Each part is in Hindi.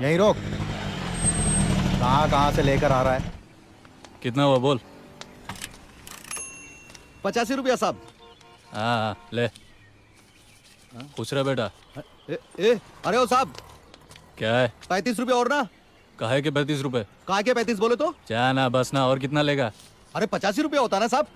यहीं रोक। कहाँ कहाँ से लेकर आ रहा है? कितना हुआ बोल। 85 रुपया साहब। हाँ ले। पूछ रहा बेटा। अरे ओ साहब, क्या है? 35 रुपया और ना। काहे के 35 रुपए? कहा के 35 बोले तो? क्या ना बस ना, और कितना लेगा? अरे 85 रुपया होता ना साहब।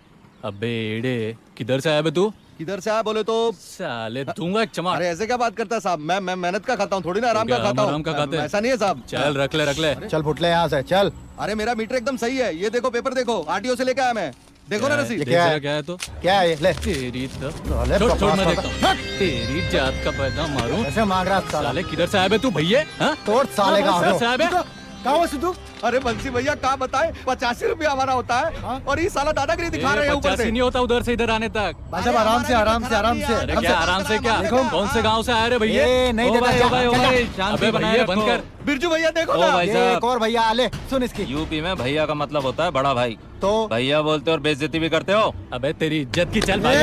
अबे एड़े, किधर से आया बे तू? किधर से आया बोले तो? साले दूंगा एक चमाट। अरे ऐसे क्या बात करता है साहब? मैं मेहनत का खाता हूँ, थोड़ी ना आराम का खाता हूँ। आराम का खाते हैं। ऐसा नहीं है साहब। चल रख ले रख ले। चल फुटले यहाँ से चल। अरे मेरा मीटर एकदम सही है, ये देखो पेपर देखो, आरटीओ से लेके आया मैं। देखो ना रसीद। क्या है? क्या है तो? क्या है ये? ले तेरी तो साले छोड़ बकवास मैं करता- देखता हूँ। तेरी जात का पैदा मारूं। ऐसे मांग रहा है साला। साले किधर से आया बे तू भैया? हाँ? तोड़ साले का किधर से आया बे? कहाँ हो सिद्धू? अरे बंसी भैया कहाँ बताए, 85 रुपया हमारा होता है और ये साला दादागिरी दिखा रहे हैं ऊपर 85 से। नहीं होता उधर से इधर आने तक। भाई साहब आराम से आराम से आराम से। अरे क्या आराम से क्या? कौन से गांव से आए रे भैया? ए, नहीं देता, ओ भाई, चल, चल, शांति अबे भैया बंद कर। बिरजू भैया देखो ओ ना। भाई ये साहब, एक और भैया ले सुन इसकी। यूपी में भैया का मतलब होता है बड़ा भाई। तो भैया बोलते और बेइज्जती भी करते हो। अबे तेरी इज्जत की चल ए,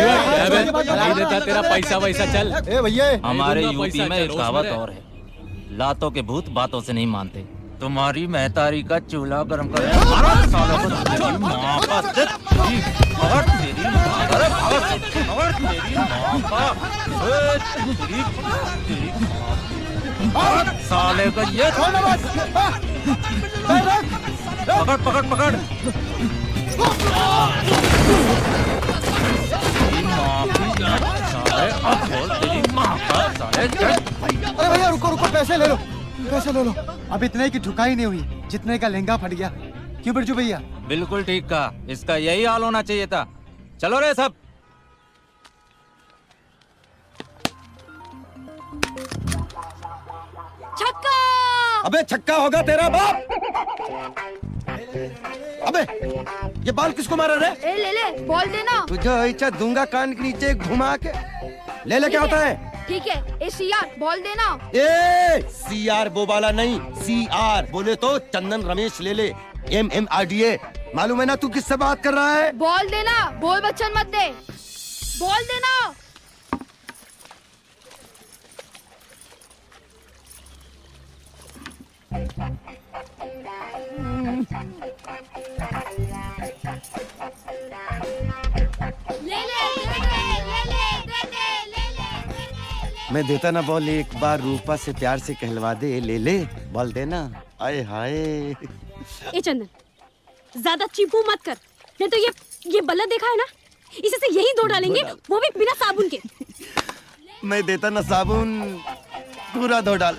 अबे भैया, नहीं देता तेरा पैसा वैसा चल। ए भैया हमारे दूंगा यूपी पैसा, में चल, एक रोज कहावत मेरे। और है, लातों के भूत बातों से नहीं मानते। तुम्हारी महतारी का चूल्हा गर्म कर तेरी माँ का तेरी भगत तेरी माँ अरे भगत तेरी माँ का तेरी भगत साले का ये पकड़ पकड़ पकड़ तेरी माँ की साले अब बोल तेरी माँ का साले अरे भैया रुको रुको, पैसे ले लो पैसे ले लो। अब इतने की ठुकाई नहीं हुई जितने का लहंगा फट गया। क्यों बिरजू भैया? बिल्कुल ठीक कहा, इसका यही हाल होना चाहिए था। चलो रे सब। छक्का। अबे छक्का होगा तेरा बाप। अबे ये बाल किसको मारा रे? ए ले ले, बॉल देना। तुझे ऐसा दूंगा कान के नीचे घुमा के। ले ले क्या होता है? ठीक है, ए सीआर बॉल देना। ए सीआर वो वाला नहीं, सीआर बोले तो चंदन रमेश ले ले। MMRDA मालूम है ना तू किससे बात कर रहा है? बॉल देना, बोल बच्चन मत दे। बॉल देना। ले ले दे दे, ले ले दे दे, ले ले। मैं देता ना बॉल, एक बार रूपा से प्यार से कहलवा दे। ले ले बॉल देना। आए हाय। ए चंदन, ज्यादा चीपू मत कर, नहीं तो ये बल्ला देखा है ना, इसे से यही धो डालेंगे, वो भी बिना साबुन के। मैं देता ना साबुन, पूरा धो डाल।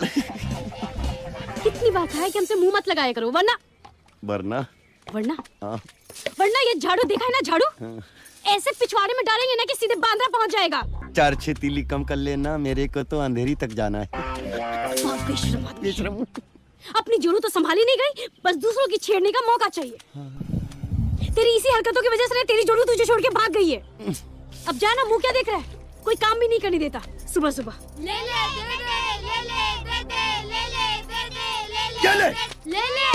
कितनी बार कहा है कि हमसे मुंह मत लगाया करो, वरना वरना वरना हाँ। वरना ये झाड़ू देखा है ना, झाड़ू ऐसे पिछवाड़े में डालेंगे ना कि सीधे बांद्रा पहुंच जाएगा। 4-6 तीली कम कर लेना, मेरे को तो अंधेरी तक जाना है। बेशरम आदमी। अपनी जोड़ू तो संभाली नहीं गई, बस दूसरों की छेड़ने का मौका चाहिए। तेरी इसी हरकतों की वजह से तेरी जोड़ू तुझे छोड़ के भाग गई है। अब जाना, मुंह क्या देख रहा है, कोई काम भी नहीं करने देता सुबह सुबह। ले ले दे दे, ले ले दे दे, ले ले दे दे, क्या ले? ले ले।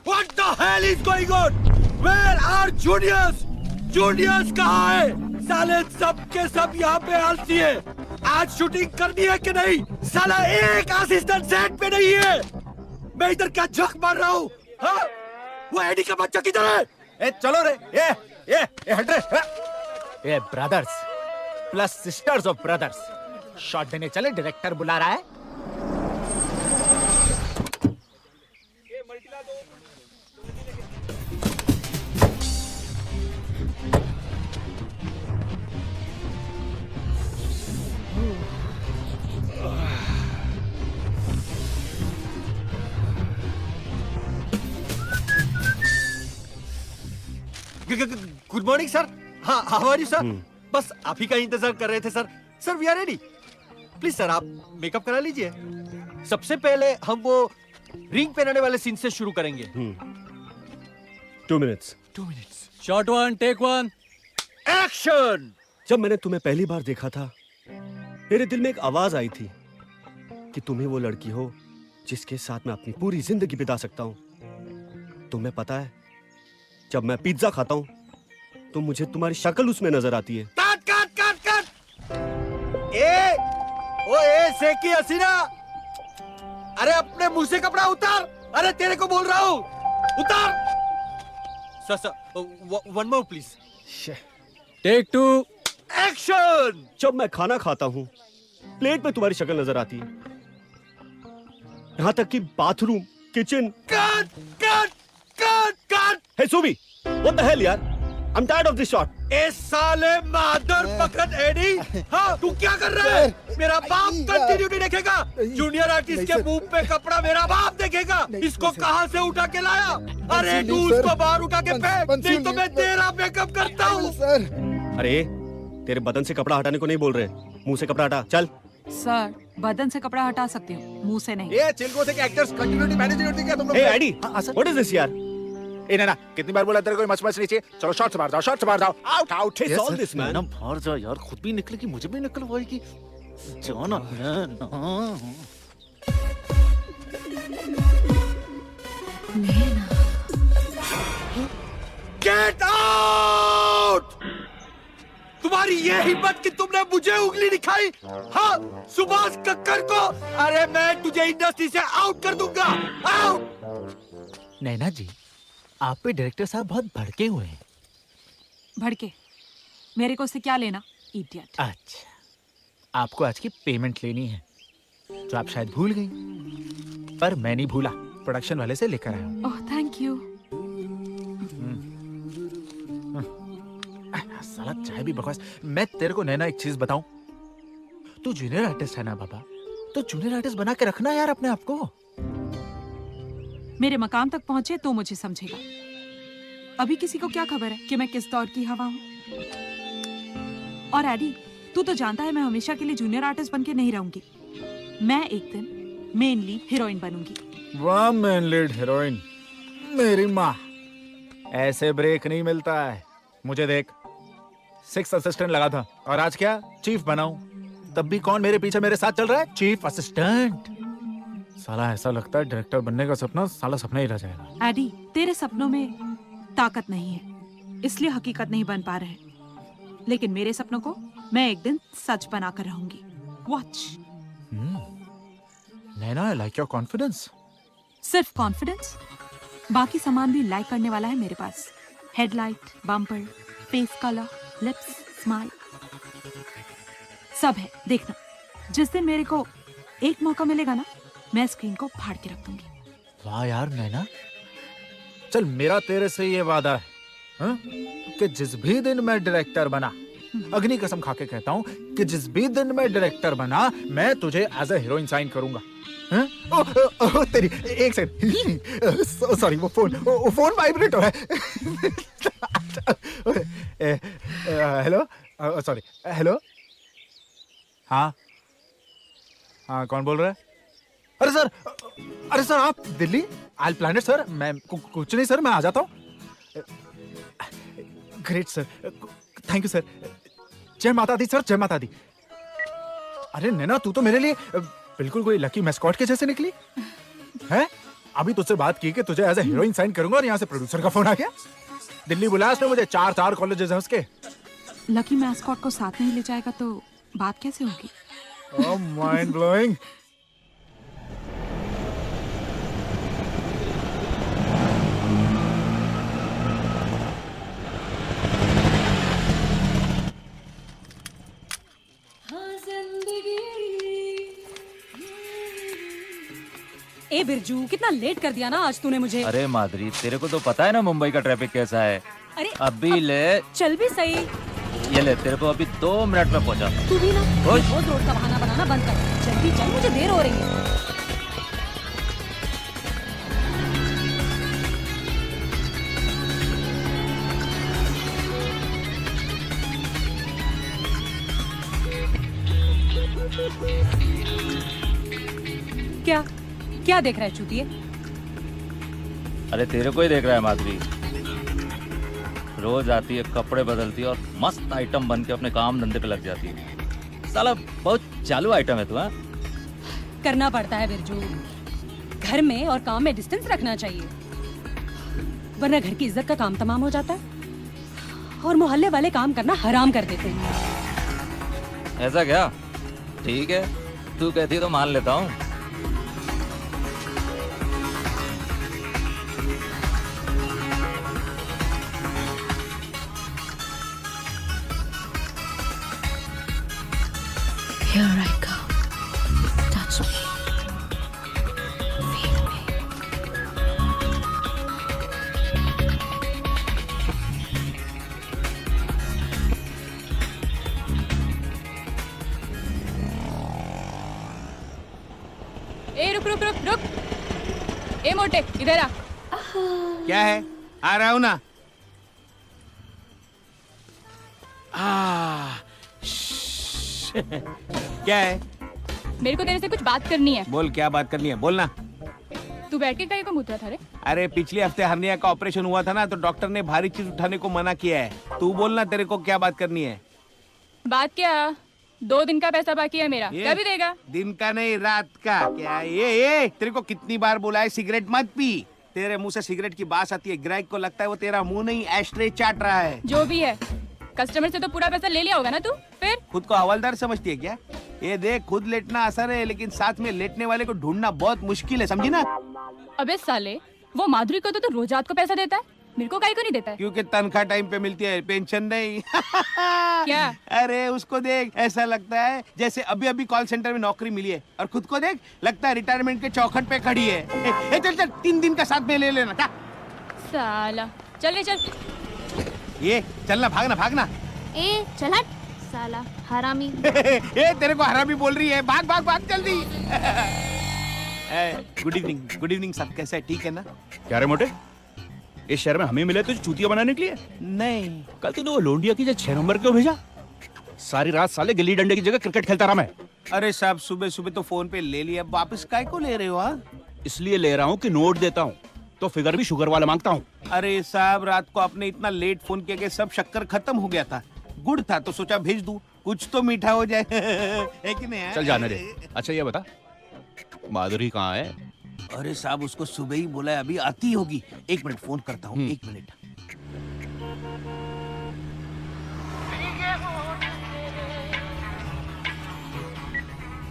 What the hell is going on? Where are juniors? Juniors कहाँ है? साले सब के सब यहाँ पे आलसी है। आज शूटिंग करनी है कि नहीं? साला एक असिस्टेंट सेट पे नहीं है। मैं इधर क्या झक मार रहा हूँ? हाँ? वो एडी का बच्चा किधर है? ए चलो रे, ए हट रे। ए brothers plus sisters of brothers, shot देने चले, डायरेक्टर बुला रहा है। Good morning sir. हाँ, हाउ आर यू सर? बस आप ही का इंतजार कर रहे थे sir. Sir we are ready. Please sir आप मेकअप करा लीजिए। सबसे पहले हम वो रिंग पहनाने वाले सीन से शुरू करेंगे। 2 minutes. 2 minutes. Shot 1 take 1 action. जब मैंने तुम्हें पहली बार देखा था, मेरे दिल में एक आवाज आई थी कि तुम ही वो लड़की हो जिसके साथ मैं अपनी पूरी जिंदगी बिता सकता हूं। तुम्हें पता है, जब मैं पिज्जा खाता हूं तो मुझे तुम्हारी शक्ल उसमें नजर आती है। काट काट काट काट। ए सेकी हसीना, अरे अपने मुंह से कपड़ा उतार। अरे तेरे को बोल रहा हूँ, उतार। Sir one more please. Take 2। Action. जब मैं खाना खाता हूँ प्लेट में तुम्हारी शक्ल नजर आती है, यहाँ तक कि bathroom, kitchen. Cut cut cut cut. Hey Subi, what the hell यार, I am tired of this shot. ए साले मादर पकड़ एडी। हाँ तू क्या कर रहा है? मेरा बाप कंटिन्यूटी देखेगा। जूनियर आर्टिस्ट के मुंह पे कपड़ा मेरा बाप देखेगा। इसको कहाँ से उठा के लाया? अरे तू उसको बाहर उठा के फेंक, नहीं तो मैं तेरा मेकअप करता हूँ। अरे तेरे बदन से कपड़ा हटाने को नहीं बोल रहे, मुंह से कपड़ा हटा। चल। सर बदन से कपड़ा हटा सकती हूँ, मुंह से नहीं। ये चिल्को से एक्टर्स कंटिन्यूटी मैनेज करती क्या तुम लोग? हे आईडी, हाँ, सर। व्हाट इज दिस यार? ए ना कितनी बार बोला तेरे को मच मच नीचे। चलो शॉट से मार जाओ, शॉट से मार जाओ। Out out. It's all this, man. ना बाहर जा यार, खुद भी निकलेगी मुझे भी निकलवाएगी। जाना ना। Get out. तुम्हारी ये हिम्मत कि तुमने मुझे उंगली दिखाई? हाँ सुभाष कक्कर को। अरे मैं तुझे इंडस्ट्री से आउट कर दूंगा। आउट। नैना जी, आप पे डायरेक्टर साहब बहुत भड़के हुए हैं। भड़के? मेरे को उससे क्या लेना, इडियट। अच्छा, आपको आज की पेमेंट लेनी है जो आप शायद भूल गई, पर मैं नहीं भूला। प्रोडक्शन वाले से लेकर आया हूँ। Oh thank you. साला चाय भी बकवास। मैं तेरे को नैना एक चीज बताऊं, तू जूनियर आर्टिस्ट है ना बाबा, तो जूनियर आर्टिस्ट बना के रखना यार अपने आप को। मेरे मकाम तक पहुंचे तो मुझे समझेगा। अभी किसी को क्या खबर है कि मैं किस दौर की हवा हूँ। और एडी, तू तो जानता है मैं हमेशा के लिए जूनियर आर्टिस्ट बन के नहीं रहूंगी। मैं एक दिन मेन लीड हीरोइन बनूंगी। वाह मेन लीड हीरोइन, मेरी माँ। ऐसे ब्रेक नहीं मिलता है। मुझे देख, 6 असिस्टेंट लगा था और आज क्या चीफ बनाऊं। तब भी कौन मेरे पीछे मेरे साथ चल रहा है? Chief assistant. साला ऐसा लगता है डायरेक्टर बनने का सपना साला सपना ही रह जाएगा। एडी, तेरे सपनों में ताकत नहीं है, इसलिए हकीकत नहीं बन पा रहे। लेकिन मेरे सपनों को मैं एक दिन सच बनाकर रहूंगी। Watch. Naina, I like your confidence. सिर्फ कॉन्फिडेंस, बाकी सामान भी लाइक करने वाला है मेरे पास। Headlight, bumper, face colour, lips, smile, सब है। देखना, जिस दिन मेरे को एक मौका मिलेगा ना, मैं स्क्रीन को फाड़ के रख दूंगी। वाह यार नैना, चल मेरा तेरे से ये वादा है, हाँ? कि जिस भी दिन मैं डायरेक्टर बना, अग्नि कसम खा के कहता हूँ कि जिस भी दिन मैं डायरेक्टर बना, मैं तुझे एज ए हीरोइन साइन करूंगा। हाँ? ओ, तेरी एक सेकंड, सॉरी वो फोन वाइब्रेट हो रहा है। Hello, sorry, hello. हाँ हाँ, कौन बोल रहा है? अरे सर आप Delhi? I plan it sir. मैं कुछ नहीं सर, मैं आ जाता हूँ। Great sir, thank you sir. जय माता दी सर, जय माता दी। अरे नैना, तू तो मेरे लिए बिल्कुल कोई लकी मैस्कॉट के जैसे निकली है। अभी तुझसे बात की कि तुझे एज ए हीरोइन साइन करूंगा और यहाँ से प्रोड्यूसर का फोन आ गया। दिल्ली बुलाया उसने मुझे। 4 कॉलेजेस हैं उसके। लकी मैस्कॉट को साथ नहीं ले जाएगा तो बात कैसे होगी? ओह माइंड ब्लोइंग। ए बिरजू, कितना लेट कर दिया ना आज तूने मुझे। अरे माधुरी, तेरे को तो पता है ना मुंबई का ट्रैफिक कैसा है। अरे अभी ले, चल भी सही। ये ले, तेरे को अभी 2 मिनट में पहुंचा। तू भी ना रोज रोड का बहाना बनाना बंद कर। जल्दी चल, मुझे देर हो रही है। क्या क्या देख रहा है चूतिए? अरे तेरे को ही देख रहा है माधुरी। रोज आती है, कपड़े बदलती है और मस्त आइटम बन के अपने काम धंधे पे लग जाती है। साला बहुत चालू आइटम है तू। हाँ, करना पड़ता है बिरजू। घर में और काम में डिस्टेंस रखना चाहिए, वरना घर की इज्जत का काम तमाम हो जाता है और मोहल्ले वाले काम करना हराम कर देते हैं। ऐसा क्या? ठीक है, तू कहती है तो मान लेता हूँ। Here I come. Touch me. Feel me. ए रुक रुक रुक रुक। ए मोटे इधर आ। क्या है? आ रहा हूं ना। क्या है? मेरे को तेरे से कुछ बात करनी है। बोल, क्या बात करनी है, बोलना। तू बैठ के कहीं को मुद्रा था रे? अरे पिछले हफ्ते हर्निया का ऑपरेशन हुआ था ना, तो डॉक्टर ने भारी चीज उठाने को मना किया है। तू बोलना, तेरे को क्या बात करनी है? बात क्या? 2 दिन का पैसा बाकी है मेरा, ये? कभी देगा? दिन का नहीं, रात का। क्या ये तेरे को कितनी बार बोला है सिगरेट मत पी। तेरे मुंह से सिगरेट की बात आती है, ग्राहक को लगता है वो तेरा मुंह नहीं एस्ट्रे चाट रहा है। जो भी है, कस्टमर से तो पूरा पैसा ले लिया होगा ना तू? फिर खुद को हवलदार समझती है क्या? ये देख, खुद लेटना आसान है, लेकिन साथ में लेटने वाले को ढूंढना बहुत मुश्किल है, समझी ना? अबे साले, वो माधुरी को तो रोज रात को पैसा देता है, मेरे को काहे को नहीं देता है? क्योंकि तनख्वाह टाइम पे मिलती है, पेंशन नहीं। क्या? अरे उसको देख, ऐसा लगता है जैसे अभी अभी कॉल सेंटर में नौकरी मिली है, और खुद को देख, लगता है रिटायरमेंट के चौखट पे खड़ी है। चल चल, 3 दिन का साथ में ले लेना क्या? साला, चल ले चल। ये चलना, भागना भागना। ए चल हट साला हरामी। ए तेरे को हरामी बोल रही है, भाग भाग भाग जल्दी। गुड इवनिंग सब, कैसा है? ठीक है ना? क्या रे मोटे, इस शहर में हमें मिले तुझे चूतिया बनाने के लिए? नहीं, कल तूने वो लोंडिया की जो 6 नंबर क्यों भेजा? सारी रात साले गिल्ली डंडे की जगह क्रिकेट खेलता रहा मैं। अरे साहब, सुबह सुबह तो फोन पे ले लिया, वापस काय को ले रहे हो? हाँ, इसलिए ले रहा हूँ कि नोट देता हूँ तो फिगर भी शुगर वाला मांगता हूँ। अरे साहब, रात को आपने इतना लेट फोन किया कि सब शक्कर खत्म हो गया था। गुड़ था तो सोचा भेज दूं, कुछ तो मीठा हो जाए। है कि नहीं? चल जाने दे। अच्छा ये बता, माधुरी कहाँ है? अरे साहब, उसको सुबह ही बोला है, अभी आती होगी। 1 मिनट फोन करता हूँ, 1 मिनट।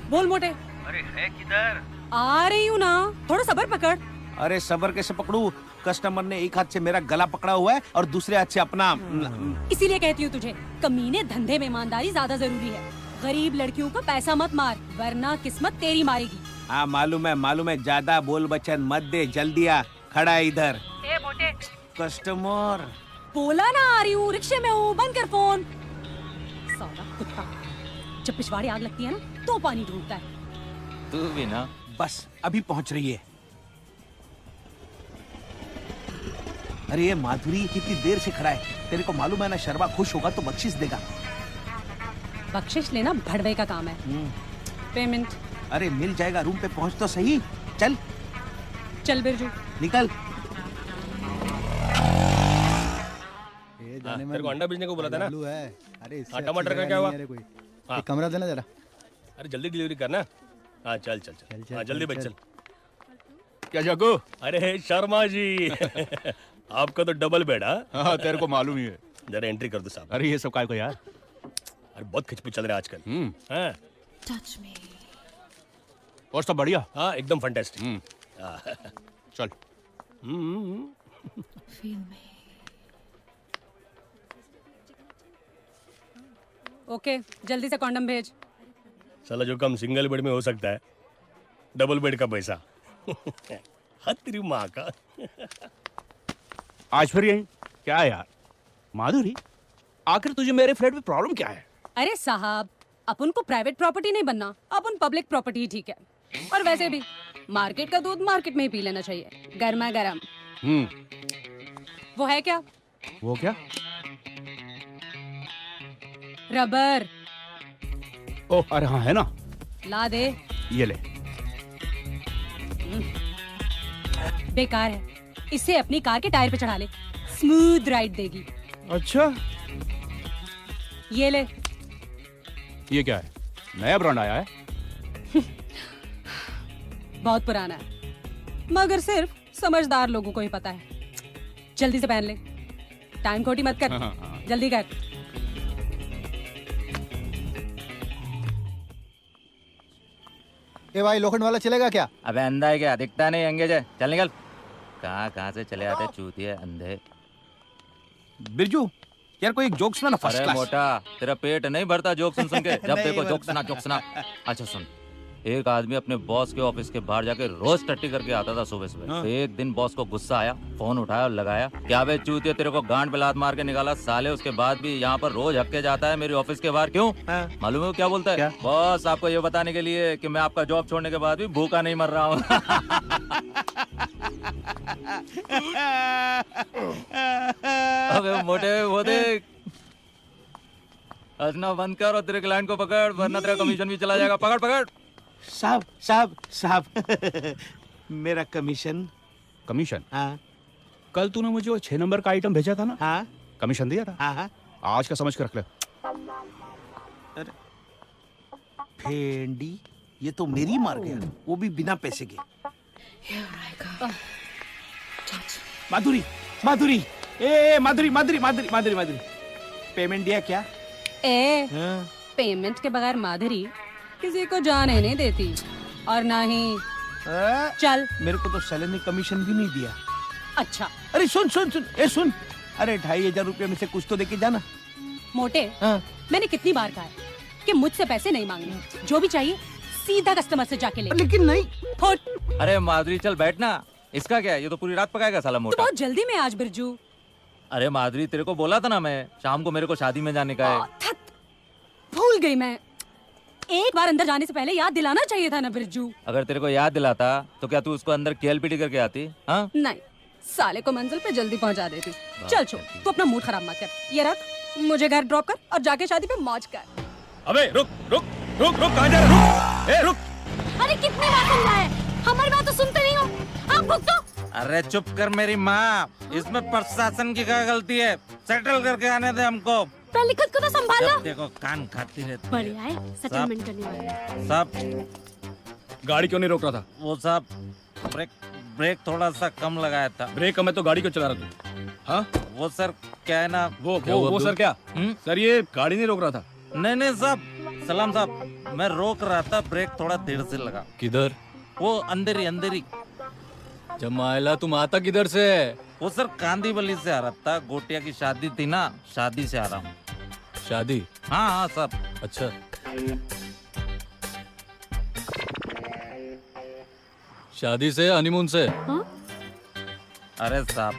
बोल मोटे। अरे है किधर? आ रही हूँ ना, थोड़ा सब्र पकड़। अरे सबर कैसे पकड़ू? कस्टमर ने एक हाथ से मेरा गला पकड़ा हुआ है और दूसरे हाथ से अपना। इसीलिए कहती हूँ तुझे, कमीने धंधे में ईमानदारी ज्यादा जरूरी है। गरीब लड़कियों का पैसा मत मार, वरना किस्मत तेरी मारेगी। हाँ मालूम है, ज्यादा बोल बचन मत दे, जल्दी आ, खड़ा है इधर। ए मोटे, कस्टमर। बोला ना आ रही हूँ, रिक्शे में हूँ, बंद कर फोन। साला कुत्ता, जब पिछवाड़े आग लगती है ना तो पानी ढूंढता है। तू भी ना। बस अभी पहुंच रही है। अरे ये माधुरी कितनी देर से खड़ा है, तेरे को मालूम है ना, शर्मा खुश होगा तो बख्शिश देगा। बख्शिश लेना भड़वे का काम है। पेमेंट? अरे मिल जाएगा, रूम पे पहुंच तो सही। चल चल बिरजू, निकल। तेरे को अंडा बेचने को बोला था ना? है। अरे हाँ, टमाटर का क्या हुआ? हाँ। एक कमरा देना जरा। अरे जल्दी डिलीवरी करना। हाँ चल चल चल, हाँ जल्दी बेच चल। क्या जाको? अरे शर्मा जी, आपका तो डबल बेड। हाँ तेरे को मालूम ही है। जरा एंट्री कर दो साहब। अरे ये सब काय को यार? अरे बहुत खिचपिच चल रहा है आजकल। हाँ Touch me. और सब बढ़िया? हाँ एकदम फैंटास्टिक। चल। Feel me. ओके जल्दी से कॉन्डम भेज। साला जो कम सिंगल बेड में हो सकता है, डबल बेड का पैसा। हद तेरी माँ का। आज फिर यही क्या है यार? माधुरी, आखिर तुझे मेरे फ्लैट में प्रॉब्लम क्या है? अरे साहब, अपन को प्राइवेट प्रॉपर्टी नहीं बनना, अपन पब्लिक प्रॉपर्टी ही ठीक है। और वैसे भी मार्केट का दूध मार्केट में ही पी लेना चाहिए, गर्मा गर्म। वो है क्या? वो क्या? रबर। ओह अरे हाँ है ना, ला दे। ये ले। बेकार है, इसे अपनी कार के टायर पे चढ़ा ले, स्मूथ राइड देगी। अच्छा ये ले। ये क्या है? नया ब्रांड आया है? बहुत पुराना है, मगर सिर्फ समझदार लोगों को ही पता है। जल्दी से पहन ले, टाइम खोटी मत कर। जल्दी कर। ए भाई, लोखंड वाला चलेगा क्या? अबे अंधा है क्या? दिखता नहीं, एंगेज है। चल निकल। कहाँ से चले आते चूतिए अंधे। बिरजू, यार कोई एक जोक सुना ना फर्स्ट अरे क्लास। मोटा, तेरा पेट नहीं भरता जोक सुन सुन के? जब देखो जोक सुना जोक सुना। अच्छा सुन, एक आदमी अपने बॉस के ऑफिस के बाहर जाके रोज टट्टी करके आता था सुबह सुबह। तो एक दिन बॉस को गुस्सा आया, फोन उठाया और लगाया, क्या बे चूतिया तेरे को गांड पे लात मार के निकाला साले, उसके बाद भी यहाँ पर रोज हक्के जाता है मेरे ऑफिस के बाहर, क्यों? मालूम है वो क्या बोलता है? बॉस आपको ये बताने के लिए कि मैं आपका जॉब छोड़ने के बाद भी भूखा नहीं मर रहा हूँ। अबे मोटे वो देख, हंसना बंद कर और तेरे क्लाइंट को पकड़, वरना तेरा कमीशन भी चला जाएगा। पकड़ पकड़। साहब साहब साहब मेरा कमीशन। कमीशन? हाँ कल तूने मुझे वो 6 नंबर का आइटम भेजा था ना, हाँ कमीशन दिया था? हाँ हाँ। आज का समझ के रख ले। भेंडी, ये तो मेरी मार गया, वो भी बिना पैसे के। माधुरी माधुरी, ए माधुरी माधुरी माधुरी माधुरी माधुरी, पेमेंट दिया क्या? पेमेंट के बगैर माधुरी किसी को जाने नहीं देती, और ना ही चल। मेरे को तो सैलरी कमीशन भी नहीं दिया। अच्छा अरे सुन सुन सुन, ए सुन, अरे 2500 रुपये में से कुछ तो देके जाना। मोटे, मैंने कितनी बार कहा है कि मुझसे पैसे नहीं मांगने, जो भी चाहिए सीधा कस्टमर से जाके ले। लेकिन नहीं। फुट। अरे माधुरी चल बैठना, इसका क्या है, ये तो पूरी रात पकाएगा साला तो मोटा। बहुत जल्दी में आज बिरजू। अरे माधुरी तेरे को बोला था ना मैं, शाम को मेरे को शादी में जाने का है। भूल गई मैं, एक बार अंदर जाने से पहले याद दिलाना चाहिए था ना बिरजू। अगर तेरे को याद दिलाता तो क्या तू उसको अंदर केलपीटी करके आती? हाँ नहीं, साले को मंजिल पे जल्दी पहुंचा देती। चल छोड़, तू अपना मूड खराब मत कर, ये रख, मुझे घर ड्रॉप कर और जाके शादी पे मौज कर। अबे रुक रुक रुक रुक, कहाँ जा रहे हो? ए रुक। अरे कितनी बार समझाया, हमारी बात तो सुनते नहीं हो, आप भुगतो। अरे चुप कर मेरी माँ, इसमें प्रशासन की क्या गलती है? सेटल करके आने दे हमको। पहले खुद को तो संभालो। जब देखो कान खाती रहती है। बढ़िया है, सेटलमेंट करने वाले। साहब गाड़ी क्यों नहीं रोक रहा था? वो साहब ब्रेक ब्रेक थोड़ा सा कम लगाया था। ब्रेक मैं तो गाड़ी क्यों चला रहा तू? हाँ वो सर क्या है ना, वो सर क्या? सर ये गाड़ी नहीं रोक रहा था। नहीं नहीं साहब, सलाम साहब, मैं रोक रहा था, ब्रेक थोड़ा देर से लगा। किधर? वो अंदर ही। जमाइला तुम आता किधर से? वो सर कांदीवली से आ रहा था, गोटिया की शादी थी ना, शादी से आ रहा हूँ। शादी? हाँ हाँ साहब। अच्छा, शादी से हनीमून से? अरे साहब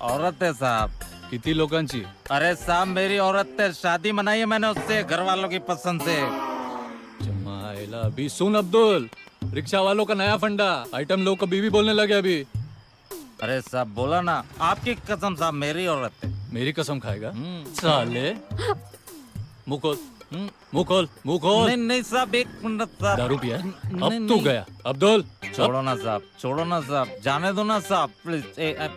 औरत है साहब। किती लोकांची? अरे साहब मेरी औरत है, शादी मनाई है मैंने उससे, घर वालों की पसंद से। जमाइला अभी सुन अब्दुल, रिक्शा वालों का नया फंडा, आइटम लोग को बीवी बोलने लगे अभी। अरे साहब बोला ना, आपकी कसम साहब मेरी औरत है। मेरी कसम खाएगा साले? मुंह खोल, मुंह खोल, मुंह खोल। नहीं नहीं साहब, एक मिनट साहब। दारू पिया? नहीं, अब तू नहीं। गया अब्दुल। छोड़ो ना साहब, छोड़ो ना साहब, जाने दो ना साहब, प्लीज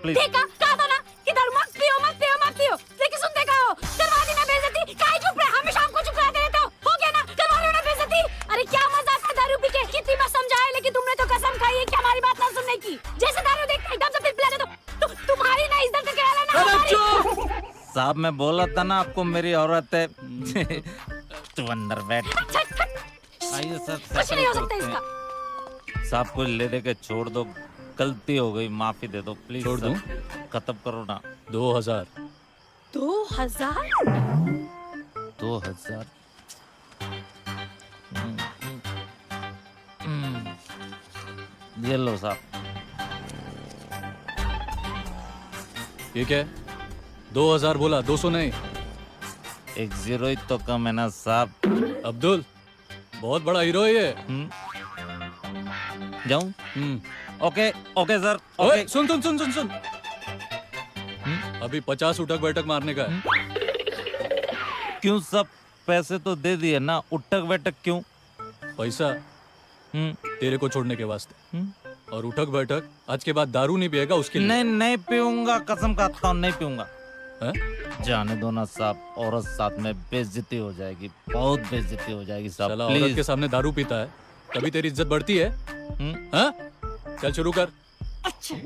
प्लीज। देखा, कहा था ना कि दारू मत पियो, मत पियो, मत पियो। लेकिन सुन, देखा हो, करवा दी ना बेइज्जती, काहे चुप रहे? हमेशा हमको चुप कराते रहते हो गया ना, करवा लो ना बेइज्जती। अरे क्या मजा आता दारू पी के, कितनी बार समझाया, लेकिन तुमने तो कसम खाई है कि हमारी बात ना सुनने की। जैसे दारू देखते एकदम से पिल पिला दो, तुम्हारी ना इज्जत के रहना ना हमारी। साहब मैं बोला था ना आपको मेरी औरत है। तू अंदर बैठ। आइए सर, कुछ नहीं हो सकता इसका। साहब को ले दे के छोड़ दो, गलती हो गई, माफी दे दो प्लीज। छोड़ दूं? खत्म करो ना। 2000। 2000? 2000। ये लो साहब। ये क्या है? 2000 बोला, 200 नहीं। एक 0 ही तो कम है ना साहब। अब्दुल बहुत बड़ा हीरो है ये। जाऊं? Okay okay sir. ओए सुन सुन सुन सुन सुन, अभी 50 उठक बैठक मारने का है। क्यों सब पैसे तो दे दिए ना, उठक बैठक क्यों? पैसा तेरे को छोड़ने के वास्ते, और उठक बैठक आज के बाद दारू नहीं पिएगा उसके लिए। नहीं नहीं पीऊंगा, कसम खाता हूँ नहीं पीऊंगा। है? जाने दो ना साहब, औरत साथ में बेइज्जती हो जाएगी, बहुत बेइज्जती हो जाएगी साहब। साला औरत के सामने दारू पीता है, तभी तेरी इज्जत बढ़ती है। हाँ? चल शुरू कर। अच्छा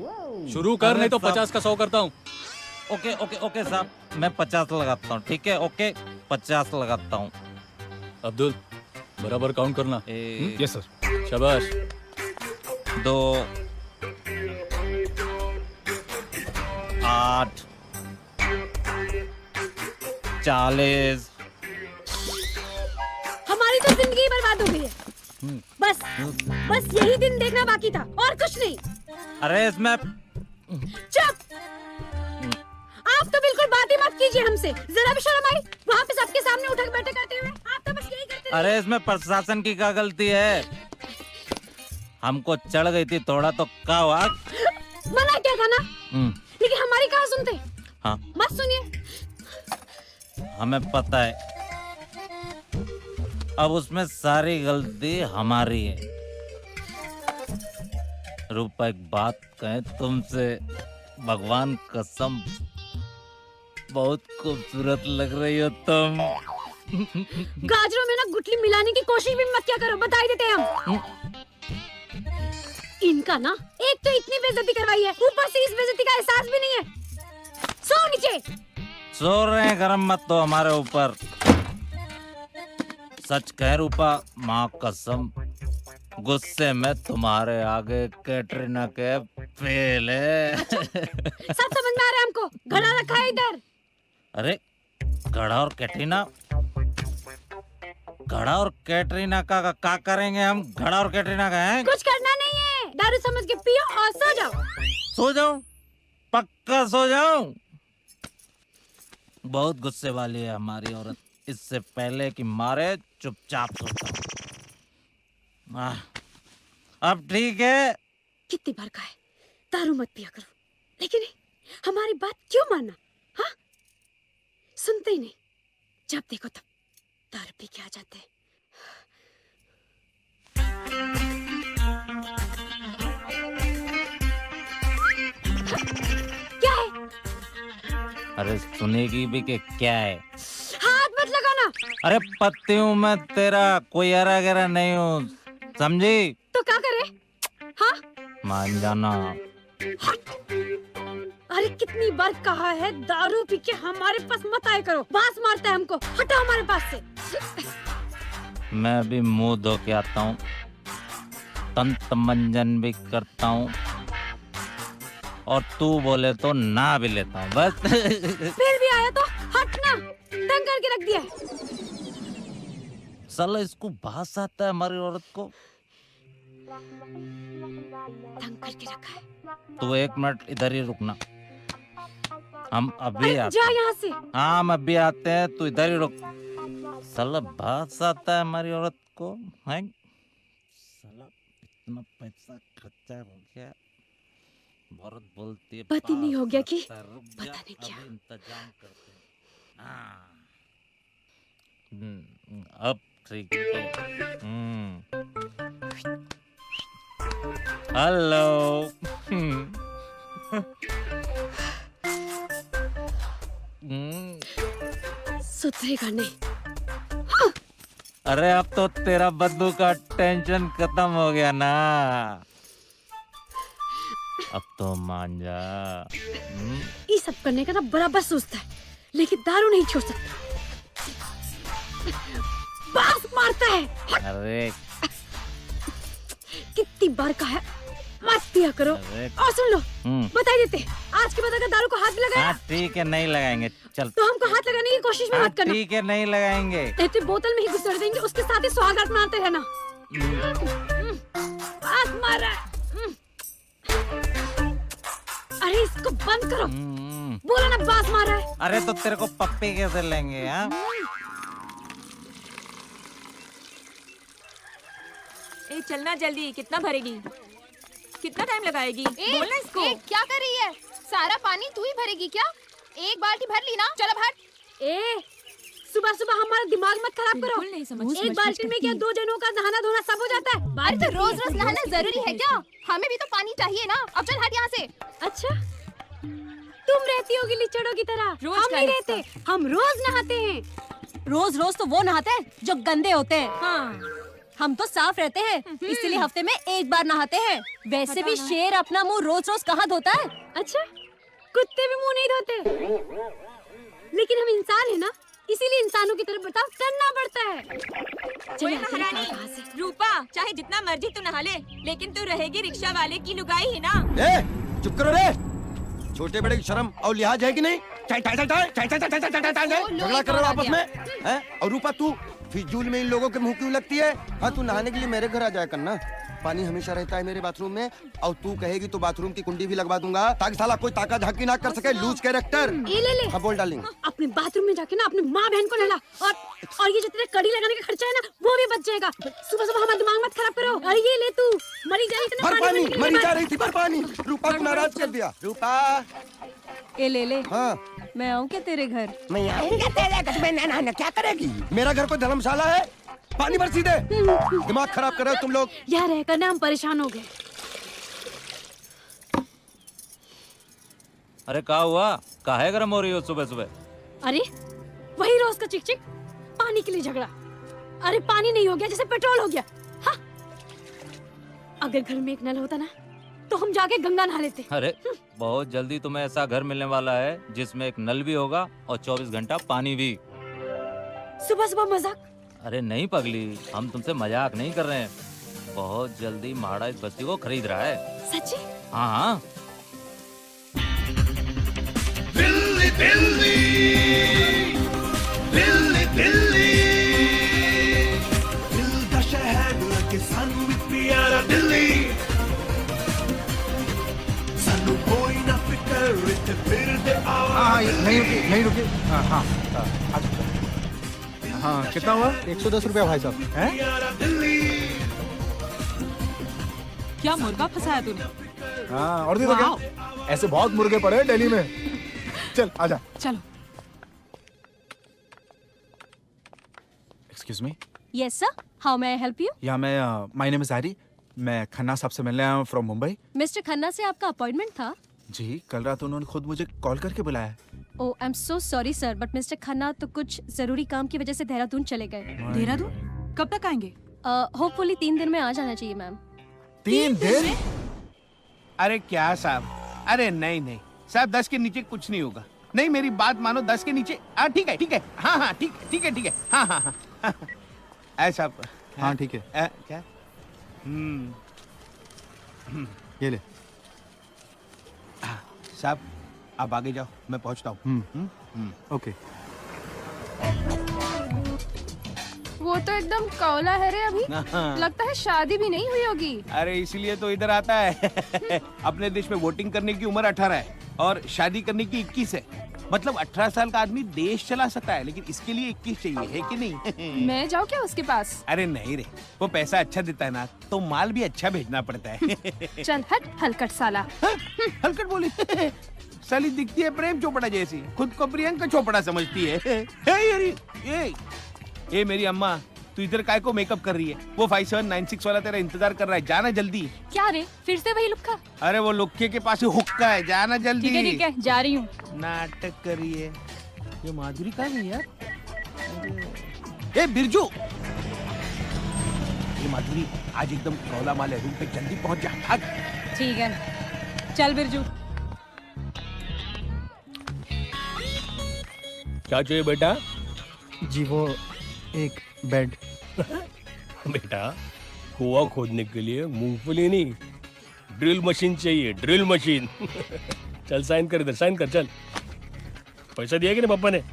शुरू कर, नहीं तो 50 का 100 करता हूँ। ओके ओके ओके साहब, मैं 50 लगाता हूँ, ठीक है? ओके 50 लगाता हूँ। अब्दुल बराबर काउंट करना। Yes sir. शाबाश। 2 8 40। हमारी तो जिंदगी बर्बाद हो गई है। बस यही दिन देखना बाकी था और कुछ नहीं। अरे इसमें चुप! आप तो बिल्कुल बात ही मत कीजिए हमसे। जरा भी शर्म आई? वहाँ पे सबके सामने उठक बैठक करते हुए आप तो बस यही करते रहिए। अरे इसमें प्रशासन की क्या गलती है? हमको चढ़ गई थी थोड़ा तो क्या हुआ? मना क्या था ना, लेकिन हमारी कहाँ सुनते? हाँ मत सुनिए। हमें पता है, अब उसमें सारी गलती हमारी है। रूपा एक बात कहें तुमसे, भगवान कसम बहुत खूबसूरत लग रही हो तुम। गाजरों में ना गुठली मिलाने की कोशिश भी मत क्या करो, बता ही देते हैं हम। इनका ना एक तो इतनी बेइज्जती करवाई है, ऊपर से इस बेइज्जती का एहसास भी नहीं है। सो नीचे। सो रहे हैं, गरम मत तो हमारे ऊपर। सच कह रूपा, माँ कसम गुस्से में तुम्हारे आगे कैटरीना के फेल है। सब समझ में आ रहा है हमको। घड़ा रखा है इधर। अरे घड़ा और कैटरीना, घड़ा और कैटरीना का करेंगे हम? घड़ा और कैटरीना का है? कुछ करना नहीं है, दारू समझ के पियो और सो जाओ। सो जाऊं? पक्का सो जाऊं? बहुत गुस्से वाली है हमारी औरत। इससे पहले कि मारे चुपचाप सोता हूं। अब ठीक है। कितनी बार कहा है दारू मत पिया करो, लेकिन हमारी बात क्यों मानना? हाँ, सुनते ही नहीं। जब देखो तब दारू पी के आ जाते हैं। क्या है? अरे सुनेगी भी कि क्या है? हाथ मत लगाना। अरे पत्ती हूँ मैं तेरा, कोई हरा गहरा नहीं हूँ, समझी? तो क्या करे? हाँ, मान जाना। अरे कितनी बार कहा है दारू पी के हमारे पास मत आया करो, बांस मारता है हमको। हटो हमारे पास से। मैं भी मुंह धो के आता हूँ, तंत मंजन भी करता हूँ, और तू बोले तो ना भी लेता हूँ। बस फिर भी आया तो हटना, तंग करके रख दिया। साला इसको बास आता है हमारी औरत को। तंग करके रखा है। तू 1 मिनट इधर ही रुकना, हम अभी आते जा हैं। यहाँ से। हाँ हम अभी आते हैं, तू इधर ही रुक। साला बास आता है हमारी औरत को है। साला इतना पैसा खर्चा हो गया, औरत बोलती है पति नहीं हो गया कि पता नहीं क्या। इंतजाम करते हैं। हाँ। अब ठीक है। हेलो। सुधरेगा नहीं। अरे अब तो तेरा बद्दू का टेंशन खत्म हो गया ना, अब तो मान जा। ये सब करने का ना बराबर सोचता है, लेकिन दारू नहीं छोड़ सकता। बांस मारता है। अरे कितनी बार कहा है मत पिया करो। और सुन लो, बता ही देते, आज के बाद अगर दारू को हाथ भी लगाया, हाँ ठीक है, नहीं लगाएंगे। चल तो हमको हाथ लगाने की कोशिश भी मत करना। ठीक है, नहीं लगाएंगे। ऐसे बोतल में ही घुसेड़ देंगे, उसके साथ ही सुहागरात मनाते रहना। बांस मार रहा है। अरे इसको बंद करो। बोला ना बांस मार रहा है। अरे तो तेरे को पप्पी कैसे लेंगे? हाँ ए चलना जल्दी, कितना भरेगी? कितना टाइम लगाएगी? बोलना इसको। क्या कर रही है? सारा पानी तू ही भरेगी क्या? एक बाल्टी भर ली ना, चलो भर। ए सुबह सुबह हमारा दिमाग मत खराब करो। नहीं समझ। एक बाल्टी में क्या 2 जनों का नहाना धोना सब हो जाता है? अरे तो रोज रोज नहाना जरूरी है क्या? हमें भी तो पानी चाहिए ना। अब चल हट यहाँ से। अच्छा, तुम रहती होगी लिचड़ों की तरह। रोज हम का नहीं हिस्सा। रहते, हम रोज नहाते हैं। रोज रोज तो वो नहाते हैं जो गंदे होते हैं। हाँ। हम तो साफ रहते हैं, इसीलिए हफ्ते में 1 बार नहाते हैं। वैसे भी शेर अपना मुंह रोज रोज कहाँ धोता है? अच्छा, कुत्ते भी मुंह नहीं धोते, लेकिन हम इंसान है ना, इसीलिए इंसानों की तरफ बर्ताव करना पड़ता है। ओए महारानी रूपा, चाहे जितना मर्जी तू नहा ले, लेकिन तू रहेगी रिक्शा वाले की लुगाई ही ना। चुप करो रे। छोटे बड़े की शर्म और लिहाज है कि नहीं? झगड़ा कर रहे हो आपस में हैं? और रूपा तू फिजूल में इन लोगों के मुंह क्यों लगती है? हाँ, तू नहाने के लिए मेरे घर आ जाया करना। पानी हमेशा रहता है मेरे बाथरूम में, और तू कहेगी तो बाथरूम की कुंडी भी लगवा दूंगा, ताकि साला कोई ताका झाकी ना कर सके। Loose character. ये ले ले। हाँ, बोल डार्लिंग। अपने बाथरूम में जाके ना अपनी माँ बहन को नहला, और ये जो तेरे कड़ी लगाने का खर्चा है ना, वो भी बच जाएगा। सुबह सुबह हमारा दिमाग मत खराब करो। अरे ये ले तू, मरी जा रही भर पानी, मरी जा रही थी, भर पानी। रूपा को नाराज कर दिया। रूपा, ये ले ले। हाँ, मैं आऊँ क्या तेरे घर? मैं आऊंगा तेरे घर में। ना क्या करेगी? मेरा घर कोई धर्मशाला है? पानी भर सीधे। दिमाग खराब कर रहे हो तुम लोग। यहाँ रहकर ना हम परेशान हो गए। अरे क्या हुआ? काहे गरम हो रही हो सुबह सुबह? अरे वही रोज का चिक चिक, पानी के लिए झगड़ा। अरे पानी नहीं हो गया जैसे पेट्रोल हो गया। हाँ? अगर घर में एक नल होता ना, तो हम जाके गंगा नहा लेते। अरे बहुत जल्दी तुम्हें ऐसा घर मिलने वाला है जिसमें एक नल भी होगा और 24 घंटा पानी भी। सुबह सुबह मजाक? अरे नहीं पगली, हम तुमसे मजाक नहीं कर रहे हैं। बहुत जल्दी महाड़ा इस बस्ती को खरीद रहा है। सच्ची? हाँ हाँ। दिल्ली दिल्ली दिल्ली दिल्ली, दिल का शहर लगे सानू भी प्यारा दिल्ली। सानू कोई ना फिकर इत्थे फिर दे आओ। हाँ, नहीं रुकी। हाँ हाँ हाँ, कितना हुआ? 110 रुपया भाई साहब। हैं? क्या मुर्गा फंसाया तूने? हाँ, और दे दो क्या? ऐसे बहुत मुर्गे पड़े हैं दिल्ली में। चल आजा। चलो। Excuse me. Yes sir, how may I help you? या मैं माय नेम इज हैरी। मैं खन्ना साहब से मिलने आया हूँ फ्रॉम मुंबई। मिस्टर खन्ना से आपका अपॉइंटमेंट था? जी, कल रात उन्होंने खुद मुझे कॉल करके बुलाया। Oh, I am so sorry sir, but mister Khanna तो कुछ जरूरी काम की वजह से देहरादून चले गए। देहरादून? कब तक आएंगे? होपफुली 3 दिन में आ जाना चाहिए मैम। 3 दिन? अरे क्या साहब? अरे नहीं साहब, 10 के नीचे कुछ नहीं होगा। नहीं, मेरी बात मानो, 10 के नीचे। ठीक है। हाँ, ठीक है। हाँ। ऐसा। हाँ ठीक है। क्या? ये ले। साहब आप आगे जाओ, मैं पहुंचता हूँ। ओके। वो तो एकदम कौला है रे अभी। लगता है शादी भी नहीं हुई होगी। अरे इसीलिए तो इधर आता है। अपने देश में वोटिंग करने की उम्र 18 है और शादी करने की 21 है। मतलब 18 साल का आदमी देश चला सकता है, लेकिन इसके लिए 21 चाहिए, है कि नहीं? मैं जाऊँ क्या उसके पास? अरे नहीं रे, वो पैसा अच्छा देता है ना, तो माल भी अच्छा भेजना पड़ता है। चल हट हलकट साला। हलकट बोली? साली दिखती है प्रेम चोपड़ा जैसी, खुद को प्रियंका चोपड़ा समझती है। ये मेरी अम्मा, तू इधर काय को मेकअप कर रही है? वो 5796 वाला तेरा इंतजार कर रहा है, जाना जल्दी। क्या रे, फिर से वही लुक्का? अरे वो लुक्के के पास हुक्का है, जाना जल्दी। ठीक है, जा रही हूँ। नाटक करिए। ये माधुरी कहाँ गई यार? ए बिरजू, ये माधुरी आज एकदम कौला माल है, रूम पे जल्दी पहुंच जा। भाग। ठीक है, चल बिरजू। क्या चाहिए बेटा? जी वो एक बेड। बेटा, कुआं खोदने के लिए मूंगफली नहीं, ड्रिल मशीन चाहिए, ड्रिल मशीन। चल साइन कर, इधर साइन कर, चल। पैसा दिया कि नहीं पापा ने?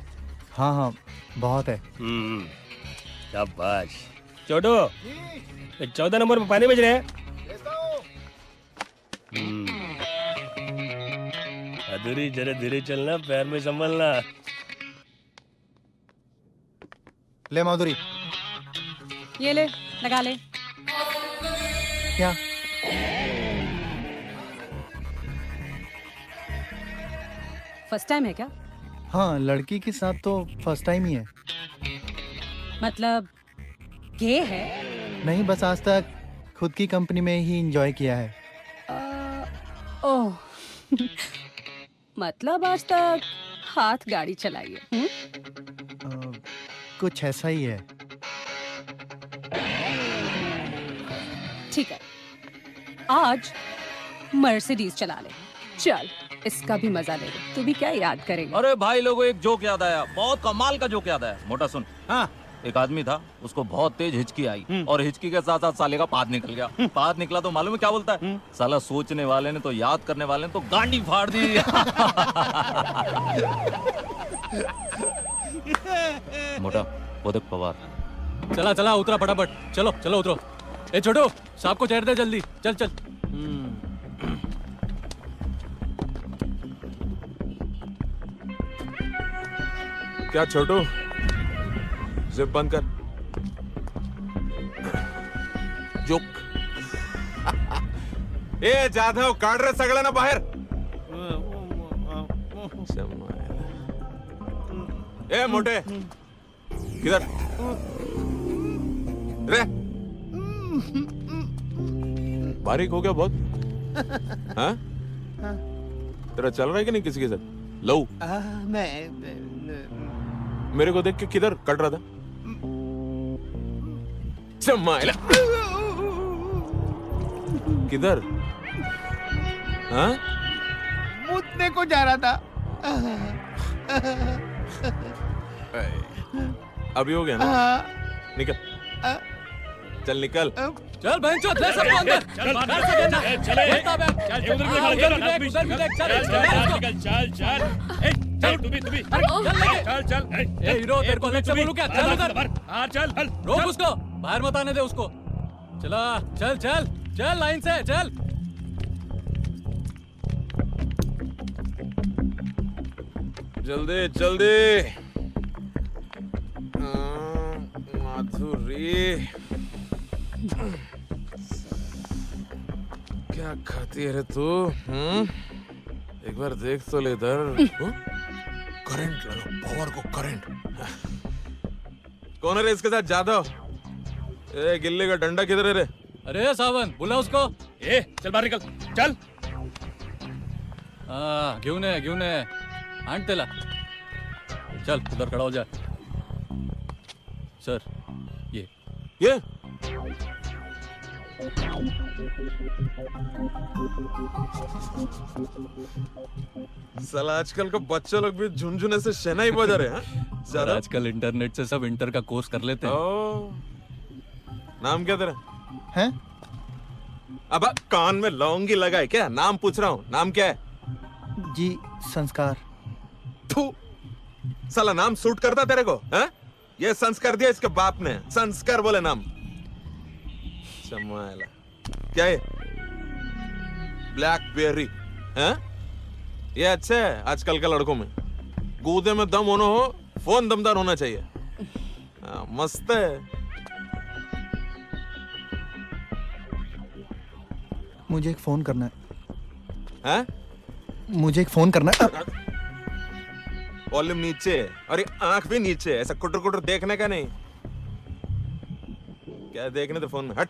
हाँ बहुत है। शाबाश। छोटू, 14 नंबर पे पानी भेज रहे हैं। अधूरी, जरा धीरे चलना, पैर में संभलना। ले माधुरी। ये ले, लगा ले। क्या? फर्स्ट टाइम है क्या? हाँ, लड़की के साथ तो फर्स्ट टाइम ही है। मतलब गे है? नहीं, बस आज तक खुद की कंपनी में ही एंजॉय किया है। ओह। मतलब आज तक हाथ गाड़ी चलाई है? कुछ ऐसा ही है। ठीक है, आज मर्सिडीज चला ले। चल, इसका भी मजा ले ले। तू भी क्या याद करेगा? अरे भाई लोगों, एक जोक याद आया, बहुत कमाल का जोक याद आया। मोटा सुन। हाँ, एक आदमी था, उसको बहुत तेज हिचकी आई और हिचकी के साथ साथ साले का पाद निकल गया। पाद निकला तो मालूम है क्या बोलता है? साला सोचने वाले ने तो, याद करने वाले ने तो गांडी फाड़ दी। मोटा वो देख पवार। चला चला उतरा फटाफट, चलो चलो उतरो। ए छोटू, साहब को चढ़ दे जल्दी, चल चल। क्या छोटू, जिप बंद कर। जोक। ए जाधव, काढ रे सगळ्यांना बाहेर। ए मोटे, किधर रे? बारीक हो गया बहुत। हाँ? तेरा चल रहा है कि नहीं किसी के साथ? लो मेरे को देख के किधर कट रहा था? चमाइला किधर? हाँ? मुतने को जा रहा था। अभी हो गया ना? निकल, चल निकल। चल बहन चल, ले सबको अंदर। चल बाहर से देना। चल उधर भी चल चल। ए चल तू भी चल चल। ए हीरो, तेरे को लेक्चर बोलूं क्या? चल उधर। हां चल, रोक उसको, बाहर मत आने दे उसको। चला, चल चल चल, लाइन से चल। जल्दी जल्दी। माधुरी क्या खाती है रे तू? एक बार देख तो ले इधर। करंट लगा, पावर को करंट। कौन है रे इसके साथ? जादव। ए गिल्ली का डंडा किधर है रे? अरे सावन, बुला उसको। ए चल बाहर निकल, चल। घेऊन ये आण त्याला। चल उधर खड़ा हो जा। सर ये साला आजकल का बच्चे लोग भी झुनझुने से शहनाई बजा रहे हैं। सर आजकल इंटरनेट से सब इंटर का कोर्स कर लेते हैं। नाम क्या तेरा है? अब कान में लौंगी लगाए क्या? नाम पूछ रहा हूँ, नाम क्या है? जी संस्कार। थू, साला नाम सूट करता तेरे को? है? ये संस्कार दिया इसके बाप ने, संस्कार बोले नाम। चमाइला क्या है? ब्लैकबेरी है? ये अच्छा है आजकल के लड़कों में। गूदे में दम होना हो, फोन दमदार होना चाहिए। मस्त है। मुझे एक फोन करना है। मुझे एक फोन करना है। वॉल्यूम नीचे और ये आंख भी नीचे, ऐसा कुटर कुटर देखने का नहीं। क्या देखने तो फोन में? हट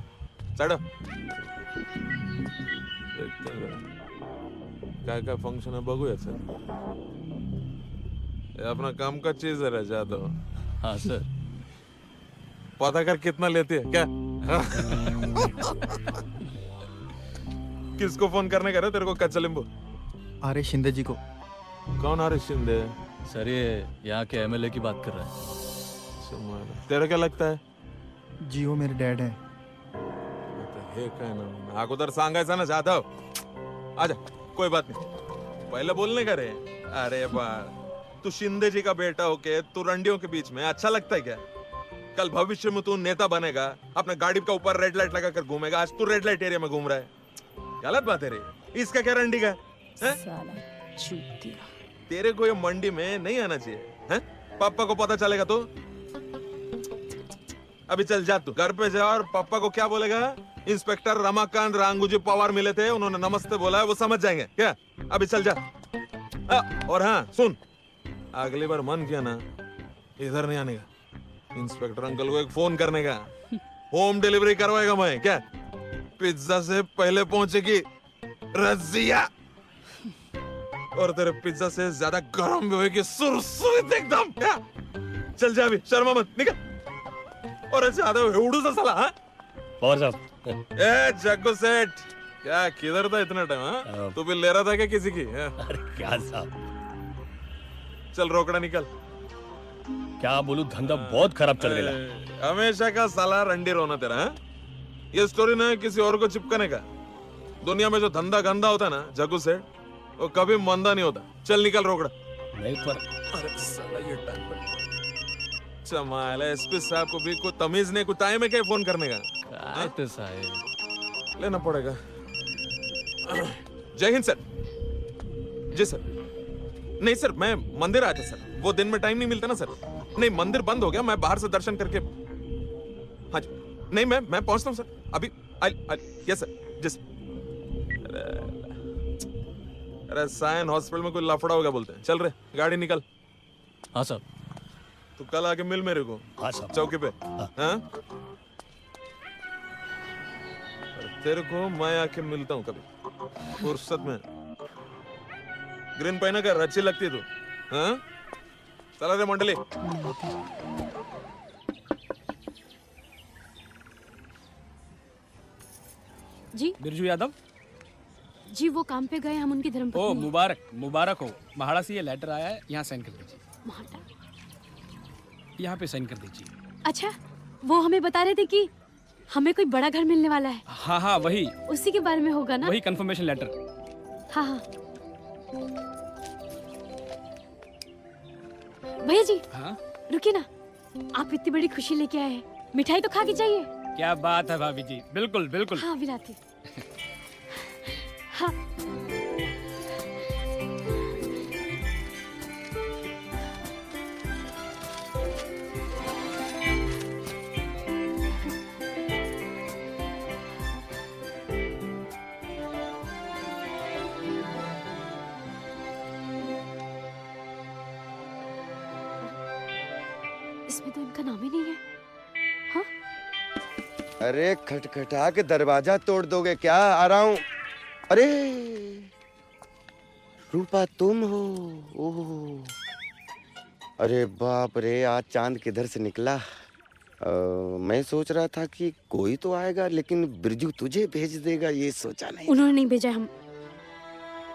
चढ़ो। क्या फंक्शन है बघू याचं? अपना काम का चीज है जादव। हाँ सर। पता कर कितना लेते है क्या? किसको फोन करने का? तेरे को कच्चा नींबू? आर्य शिंदे जी को। कौन आर्य शिंदे? सर ये यहाँ के एमएलए की बात कर रहा है। तेरा क्या लगता है? जी वो मेरे डैड है। हे काय ना, अगोदर सांगायचं ना जाधव। आजा, कोई बात नहीं, पहले बोलने का रे। अरे बार, तू शिंदे जी का बेटा होके तू रंडियों के बीच में अच्छा लगता है क्या? कल भविष्य में तू नेता बनेगा, अपने गाड़ी का ऊपर रेड लाइट लगा कर घूमेगा। आज तू रेड लाइट एरिया में घूम रहा है। गलत बात है रे। इसका क्या रंडी का है? तेरे को ये मंडी में नहीं आना चाहिए है? पापा को पता चलेगा तो? अभी चल जा, तू घर पे जा और पापा को क्या बोलेगा? इंस्पेक्टर रमाकांत रांगूजी पवार मिले थे, उन्होंने नमस्ते बोला है, वो समझ जाएंगे क्या? अभी चल जा। और हाँ सुन, अगली बार मन किया ना, इधर नहीं आने का। इंस्पेक्टर अंकल को एक फोन करने का, होम डिलीवरी करवाएगा मैं क्या? पिज्जा से पहले पहुंचेगी रजिया, और तेरे पिज्जा से ज्यादा गर्म भी होगी सुरसुरीत एकदम क्या? चल जा, अभी शर्मा मत, निकल। और ज्यादा उड़ू सा साला। हाँ पवार साहब। ए जग्गू सेठ, क्या किधर था इतना टाइम? हाँ तू भी ले रहा था क्या किसी की? अरे क्या साहब, चल रोकड़ा निकल। क्या बोलूं, धंधा बहुत खराब चल रहा है। हमेशा का साला रंडी रोना तेरा, हाँ? ये स्टोरी ना किसी और को चिपकाने का। दुनिया में जो धंधा गंदा होता है ना जग्गू सेठ, वो कभी मंदा नहीं होता। चल निकल रोकड़ा। नहीं पर अरे साला ये टाइम पर चमाल है। एसपी साहब को भी कोई तमीज नहीं, कोई टाइम है क्या फोन करने का? तो साहब लेना पड़ेगा। जय हिंद सर। जी सर। नहीं सर, मैं मंदिर आया था सर, वो दिन में टाइम नहीं मिलता ना सर। नहीं, मंदिर बंद हो गया, मैं बाहर से दर्शन करके। हाँ जी, नहीं मैं पहुंचता हूँ सर अभी। Yes sir. जी सर। अरे साइन हॉस्पिटल में कोई लफड़ा हो गया बोलते हैं। चल रहे, गाड़ी निकल। हाँ साहब। तू कल आके मिल मेरे को। हाँ साहब। चौकी पे। हाँ, तेरे को मैं आके मिलता हूँ कभी फुर्सत में। ग्रीन पहना कर अच्छी लगती है तू। हाँ, चला रे मंडली। जी बिरजू यादव। जी वो काम पे गए, हम उनकी ओ धर्मपत्नी। मुबारक मुबारक हो। महाड़ा से ये लेटर आया है, यहाँ साइन कर दीजिए। महाटा। यहाँ पे साइन कर दीजिए। अच्छा, वो हमें बता रहे थे कि हमें कोई बड़ा घर मिलने वाला है। हाँ हाँ वही उसी के बारे में होगा ना? वही कंफर्मेशन लेटर। हाँ हाँ। भैया जी। हाँ रुकिए ना, आप इतनी बड़ी खुशी लेके आए हैं, मिठाई तो खा के जाइए। क्या बात है भाभी जी, बिल्कुल बिल्कुल। हाँ विलाती। हाँ इसमें तो इनका नाम ही नहीं है। हाँ? अरे खटखटा के दरवाजा तोड़ दोगे क्या? आ रहा हूँ। अरे रूपा तुम हो? ओह, अरे बाप रे, आज चांद किधर से निकला? मैं सोच रहा था कि कोई तो आएगा, लेकिन बिरजू तुझे भेज देगा ये सोचा नहीं। उन्होंने नहीं भेजा,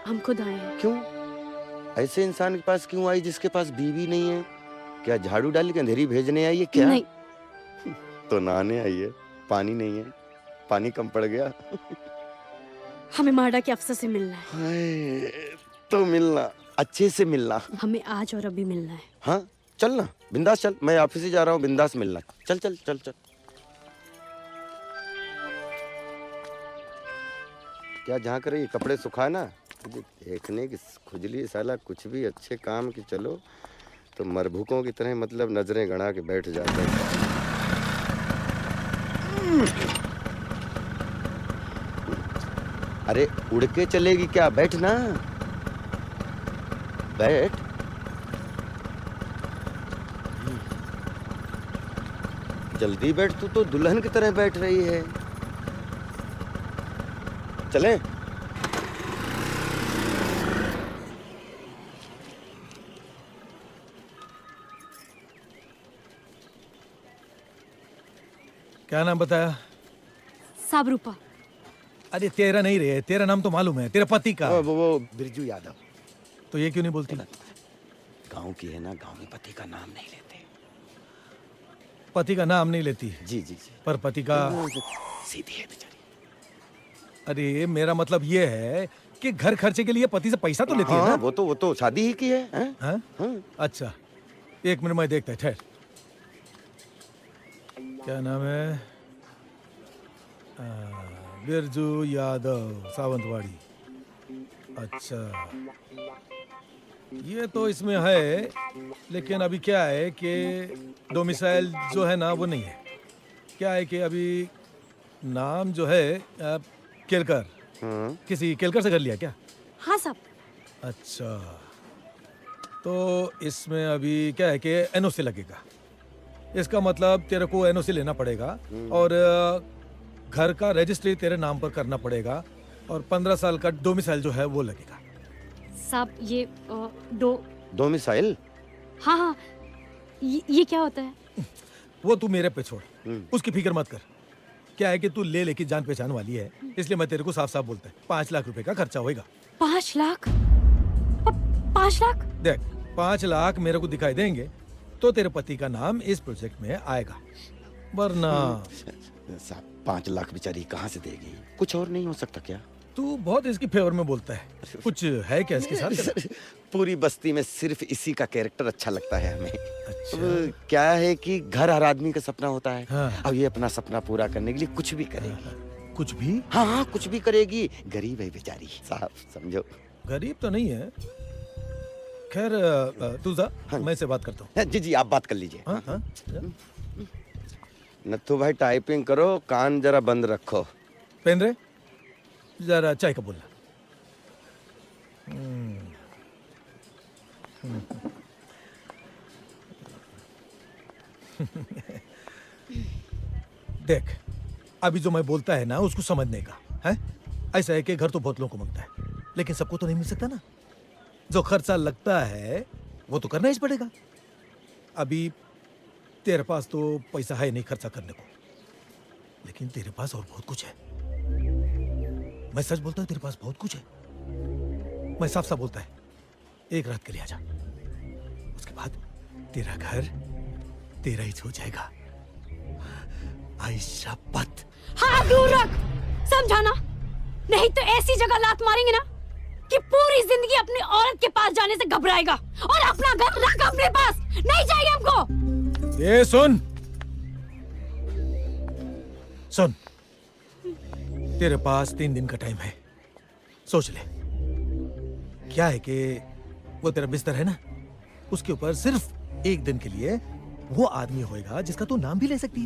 हम खुद आए हैं। क्यों? ऐसे इंसान के पास क्यों आई जिसके पास बीवी नहीं है? क्या झाड़ू डाल के अंधेरी भेजने आई है क्या? नहीं। तो नहाने आई है। पानी नहीं है, पानी कम पड़ गया। हमें माडा के अफसर से मिलना है। हाय, तो मिलना, अच्छे से मिलना। हमें आज और अभी मिलना है। हाँ चल ना, बिंदास चल। मैं ऑफिस ही जा रहा हूँ, बिंदास मिलना। चल चल चल चल। क्या जहाँ करे ये कपड़े सुखा ना, मुझे देखने की खुजली साला। कुछ भी अच्छे काम की चलो तो मरभूकों की तरह मतलब नजरें गड़ा के बैठ जाते हैं। अरे उड़ के चलेगी क्या? बैठ ना, बैठ। जल्दी बैठ, तू तो दुल्हन की तरह बैठ रही है। चलें? क्या नाम बताया? साबरूपा। अरे तेरा नहीं रे, तेरा नाम तो मालूम है, तेरा पति का। वो बिरजू यादव। तो ये क्यों नहीं बोलती? गांव की है ना, गांव में पति का नाम नहीं लेते। पति का नाम नहीं लेती? जी जी जी। पर पति का सीधी है बेचारी। अरे मेरा मतलब ये है कि घर खर्चे के लिए पति से पैसा तो लेती है ना? वो तो शादी ही की है। हाँ? अच्छा, एक मिनट में देखता है, ठहर। क्या नाम है? बिरजू यादव, सावंतवाड़ी। अच्छा, ये तो इसमें है, लेकिन अभी क्या है कि डोमिसाइल जो है ना वो नहीं है। क्या है कि अभी नाम जो है केलकर। किसी केलकर से कर लिया क्या? हाँ साहब। अच्छा, तो इसमें अभी क्या है कि एनओसी लगेगा। इसका मतलब तेरे को एनओसी लेना पड़ेगा और घर का रजिस्ट्री तेरे नाम पर करना पड़ेगा और 15 साल का डोमिसाइल जो है वो लगेगा। साहब ये डोमिसाइल? हाँ हाँ, ये क्या होता है? वो तू मेरे पे छोड़, उसकी फिक्र मत कर। क्या है कि तू ले लेके जान पहचान वाली है, इसलिए मैं तेरे को साफ साफ बोलता है 5 लाख रुपए का खर्चा होएगा। 5 लाख? 5 लाख? देख, 5 लाख मेरे को दिखाई देंगे तो तेरे पति का नाम इस प्रोजेक्ट में आएगा, वरना साहब 5 लाख बेचारी कहाँ से देगी? कुछ और नहीं हो सकता क्या? तू बहुत इसकी फेवर में बोलता है, कुछ है क्या इसके साथ? पूरी बस्ती में सिर्फ इसी का कैरेक्टर अच्छा लगता है हमें। अच्छा। अब क्या है कि घर हर आदमी का सपना होता है। हाँ। अब ये अपना सपना पूरा करने के लिए कुछ भी करेगी। कुछ भी? हाँ हाँ, कुछ भी करेगी। गरीब है बेचारी साहब, समझो। गरीब तो नहीं है। खैर तू जा, मैं इससे बात करता हूँ। जी जी, आप बात कर लीजिए। हाँ हाँ। नत्थु भाई टाइपिंग करो, कान जरा बंद रखो। पेन रे, जरा चाय का बोलना। देख, अभी जो मैं बोलता है ना उसको समझने का है। ऐसा है कि घर तो बहुत लोगों को मांगता है, लेकिन सबको तो नहीं मिल सकता ना। जो खर्चा लगता है वो तो करना ही पड़ेगा। अभी तेरे पास तो पैसा है नहीं खर्चा करने को, लेकिन तेरे पास और बहुत कुछ है। मैं सच बोलता हूँ, तेरे पास बहुत कुछ है। मैं साफ साफ बोलता है, एक रात के लिए आजा, उसके बाद तेरा घर तेरा ही हो जाएगा। आयशा पत। हाँ दूर रख, समझाना नहीं तो ऐसी जगह लात मारेंगे ना कि पूरी जिंदगी अपनी औरत के पास जाने से घबराएगा। और अपना घर रख अपने पास, नहीं चाहिए हमको। ये सुन सुन, तेरे पास 3 दिन का टाइम है, सोच ले। क्या है कि वो तेरा बिस्तर है ना, उसके ऊपर सिर्फ 1 दिन के लिए वो आदमी होएगा जिसका तू नाम भी ले सकती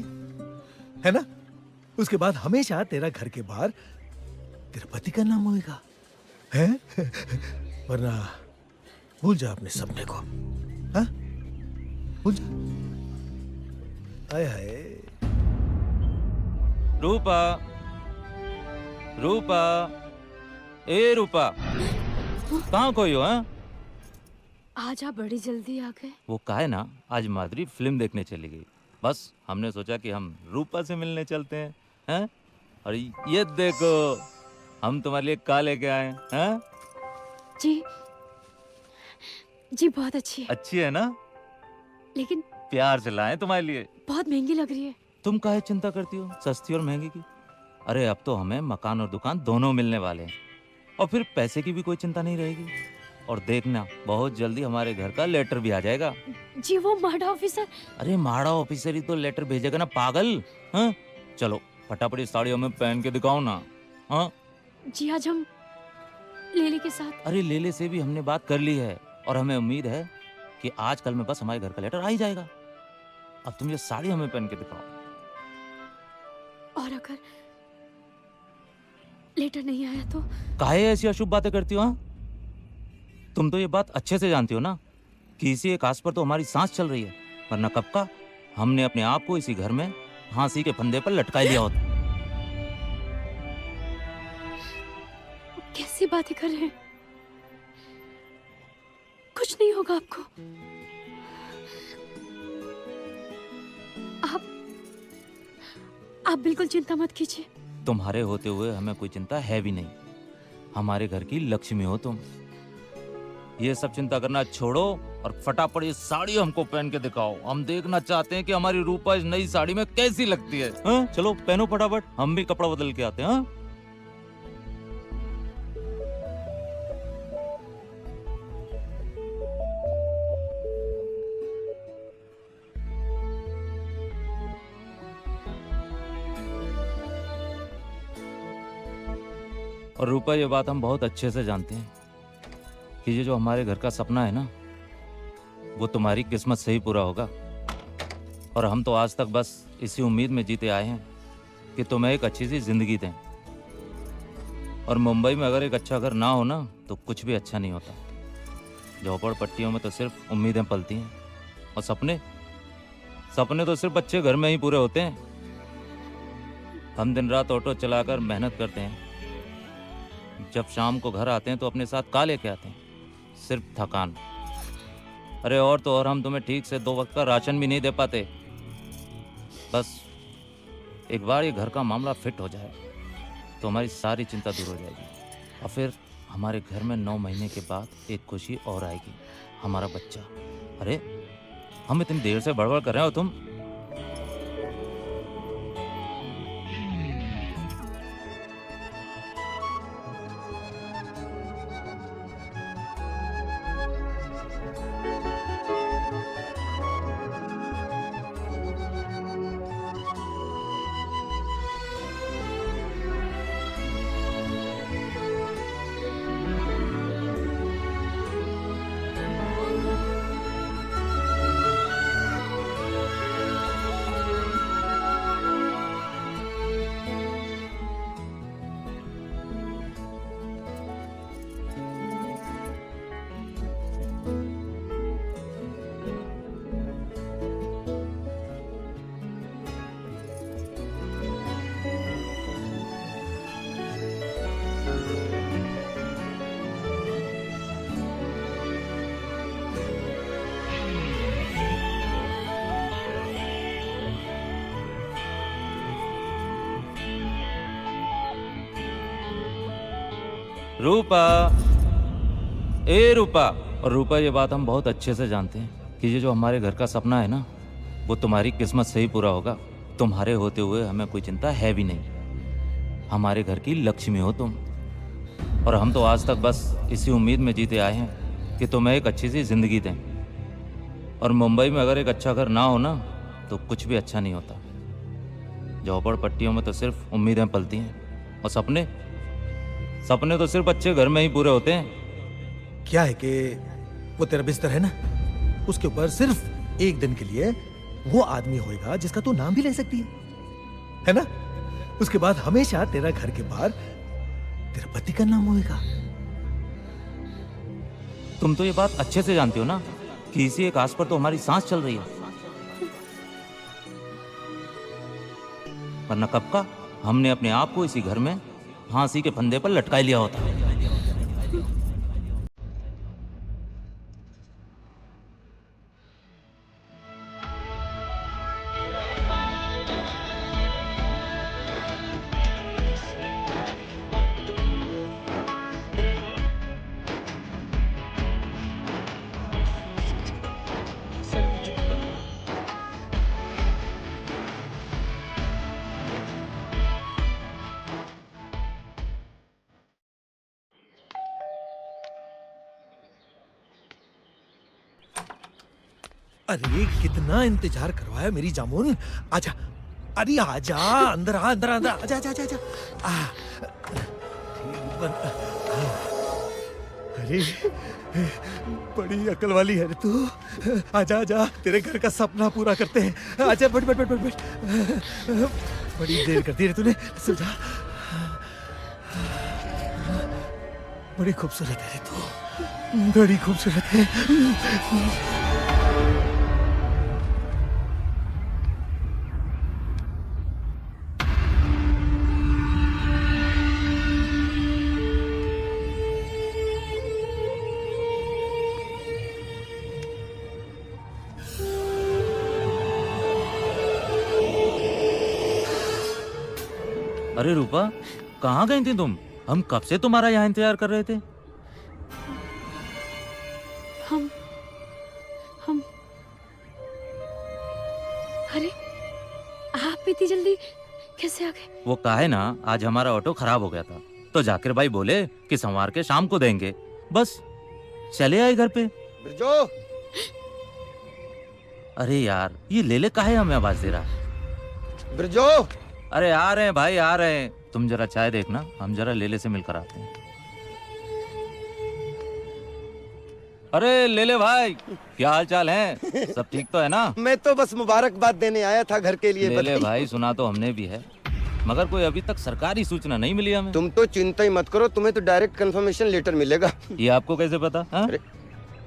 है ना? उसके बाद हमेशा तेरा घर के बाहर तेरे पति का नाम होएगा, है? वरना भूल जा अपने सपने को, हाँ? भूल जा। हाय हाय। रूपा, रूपा, ए रूपा, कहाँ खोई हो? हैं? आजा, बड़ी जल्दी आ गए। वो का है ना, आज माधुरी फिल्म देखने चली गई। बस हमने सोचा कि हम रूपा से मिलने चलते हैं, हैं? और ये देखो, हम तुम्हारे लिए का लेके आए हैं। जी जी, बहुत अच्छी है। अच्छी है ना? लेकिन प्यार से लाए तुम्हारे लिए। बहुत महंगी लग रही है। तुम काहे चिंता करती हो सस्ती और महंगी की? अरे अब तो हमें मकान और दुकान दोनों मिलने वाले हैं, और फिर पैसे की भी कोई चिंता नहीं रहेगी। और देखना, बहुत जल्दी हमारे घर का लेटर भी आ जाएगा। जी वो माड़ा ऑफिसर। अरे माड़ा ऑफिसर ही तो लेटर भेजेगा ना पागल। हाँ चलो फटाफट इस साड़ी हमें पहन के दिखाओ ना। हाँ जी, आज हम लेले के साथ। अरे लेले से भी हमने बात कर ली है, और हमें उम्मीद है कि आज कल में बस हमारे घर का लेटर आ ही जाएगा। अब तुम ये साड़ी हमें पहन के दिखाओ। और अगर लेटर नहीं आया तो? काहे ऐसी अशुभ बातें करती हो? हाँ तुम तो ये बात अच्छे से जानती हो ना कि इसी एक आस पर तो हमारी सांस चल रही है, वरना कब का हमने अपने आप को इसी घर में फांसी के फंदे पर लटका लिया होता। कैसी बातें कर रहे हैं? कुछ नहीं होगा आपको। आप बिल्कुल चिंता मत कीजिए। तुम्हारे होते हुए हमें कोई चिंता है भी नहीं। हमारे घर की लक्ष्मी हो तुम। ये सब चिंता करना छोड़ो और फटाफट ये साड़ी हमको पहन के दिखाओ। हम देखना चाहते हैं कि हमारी रूपा इस नई साड़ी में कैसी लगती है। हाँ? चलो पहनो फटाफट, हम भी कपड़ा बदल के आते हैं। हाँ? और रूपा, ये बात हम बहुत अच्छे से जानते हैं कि ये जो हमारे घर का सपना है ना, वो तुम्हारी किस्मत से ही पूरा होगा। और हम तो आज तक बस इसी उम्मीद में जीते आए हैं कि तुम्हें एक अच्छी सी जिंदगी दें। और मुंबई में अगर एक अच्छा घर ना हो ना, तो कुछ भी अच्छा नहीं होता। झोपड़पट्टियों में तो सिर्फ उम्मीदें पलती हैं, और सपने तो सिर्फ अच्छे घर में ही पूरे होते हैं। हम दिन रात ऑटो चलाकर मेहनत करते हैं, जब शाम को घर आते हैं तो अपने साथ का लेके आते हैं? सिर्फ थकान। अरे और तो और, हम तुम्हें ठीक से 2 वक्त का राशन भी नहीं दे पाते। बस एक बार ये घर का मामला फिट हो जाए तो हमारी सारी चिंता दूर हो जाएगी। और फिर हमारे घर में 9 महीने के बाद एक खुशी और आएगी, हमारा बच्चा। अरे हम इतनी देर से बड़बड़ कर रहे हो तुम। रूपा, ए रूपा। और रूपा, ये बात हम बहुत अच्छे से जानते हैं कि ये जो हमारे घर का सपना है ना, वो तुम्हारी किस्मत से ही पूरा होगा। तुम्हारे होते हुए हमें कोई चिंता है भी नहीं। हमारे घर की लक्ष्मी हो तुम। और हम तो आज तक बस इसी उम्मीद में जीते आए हैं कि तुम्हें एक अच्छी सी जिंदगी दें। और मुंबई में अगर एक अच्छा घर ना हो ना, तो कुछ भी अच्छा नहीं होता। झोपड़पट्टियों में तो सिर्फ उम्मीदें पलती हैं, और सपने तो सिर्फ अच्छे घर में ही पूरे होते हैं। क्या है कि वो तेरा बिस्तर है ना, उसके ऊपर सिर्फ एक दिन के लिए वो आदमी होएगा जिसका तू नाम भी ले सकती है ना? उसके बाद हमेशा तेरा घर के बाहर तेरा पति का नाम होएगा। तुम तो ये बात अच्छे से जानती हो ना कि इसी एक आस पर तो हमारी सांस चल रही है। वरना कब का हमने अपने आप को इसी घर में फांसी के फंदे पर लटका लिया होता। अरे कितना इंतजार करवाया मेरी जामुन। आजा, अरे आजा, अंदर आ, अंदर अंदर आजा, आजा, आजा, आजा। अरे बड़ी अकल वाली है रे तू। आजा आजा, तेरे घर का सपना पूरा करते हैं। आजा, बैठ बैठ बैठ बैठ बैठ। बड़ी देर कर दी रे तूने। सो जा। बड़ी खूबसूरत है रे तू, बड़ी खूबसूरत है। अरे रूपा, कहाँ गई थी तुम? हम कब से तुम्हारा यहाँ इंतजार कर रहे थे। हम अरे आप इतनी जल्दी कैसे आ गए? वो काहे ना, आज हमारा ऑटो खराब हो गया था, तो जाकिर भाई बोले कि संवार के शाम को देंगे। बस चले आए घर पे। बिरजू। अरे यार, ये लेले काहे हमें आवाज दे रहा? बिरजू। अरे आ रहे हैं भाई, आ रहे हैं। तुम जरा चाय देखना, हम जरा लेले से मिलकर आते हैं। अरे लेले भाई, क्या हाल चाल है? सब ठीक तो है ना? मैं तो बस मुबारकबाद देने आया था घर के लिए। लेले भाई, सुना तो हमने भी है, मगर कोई अभी तक सरकारी सूचना नहीं मिली हमें। तुम तो चिंता ही मत करो, तुम्हें तो डायरेक्ट कंफर्मेशन लेटर मिलेगा। ये आपको कैसे पता? अरे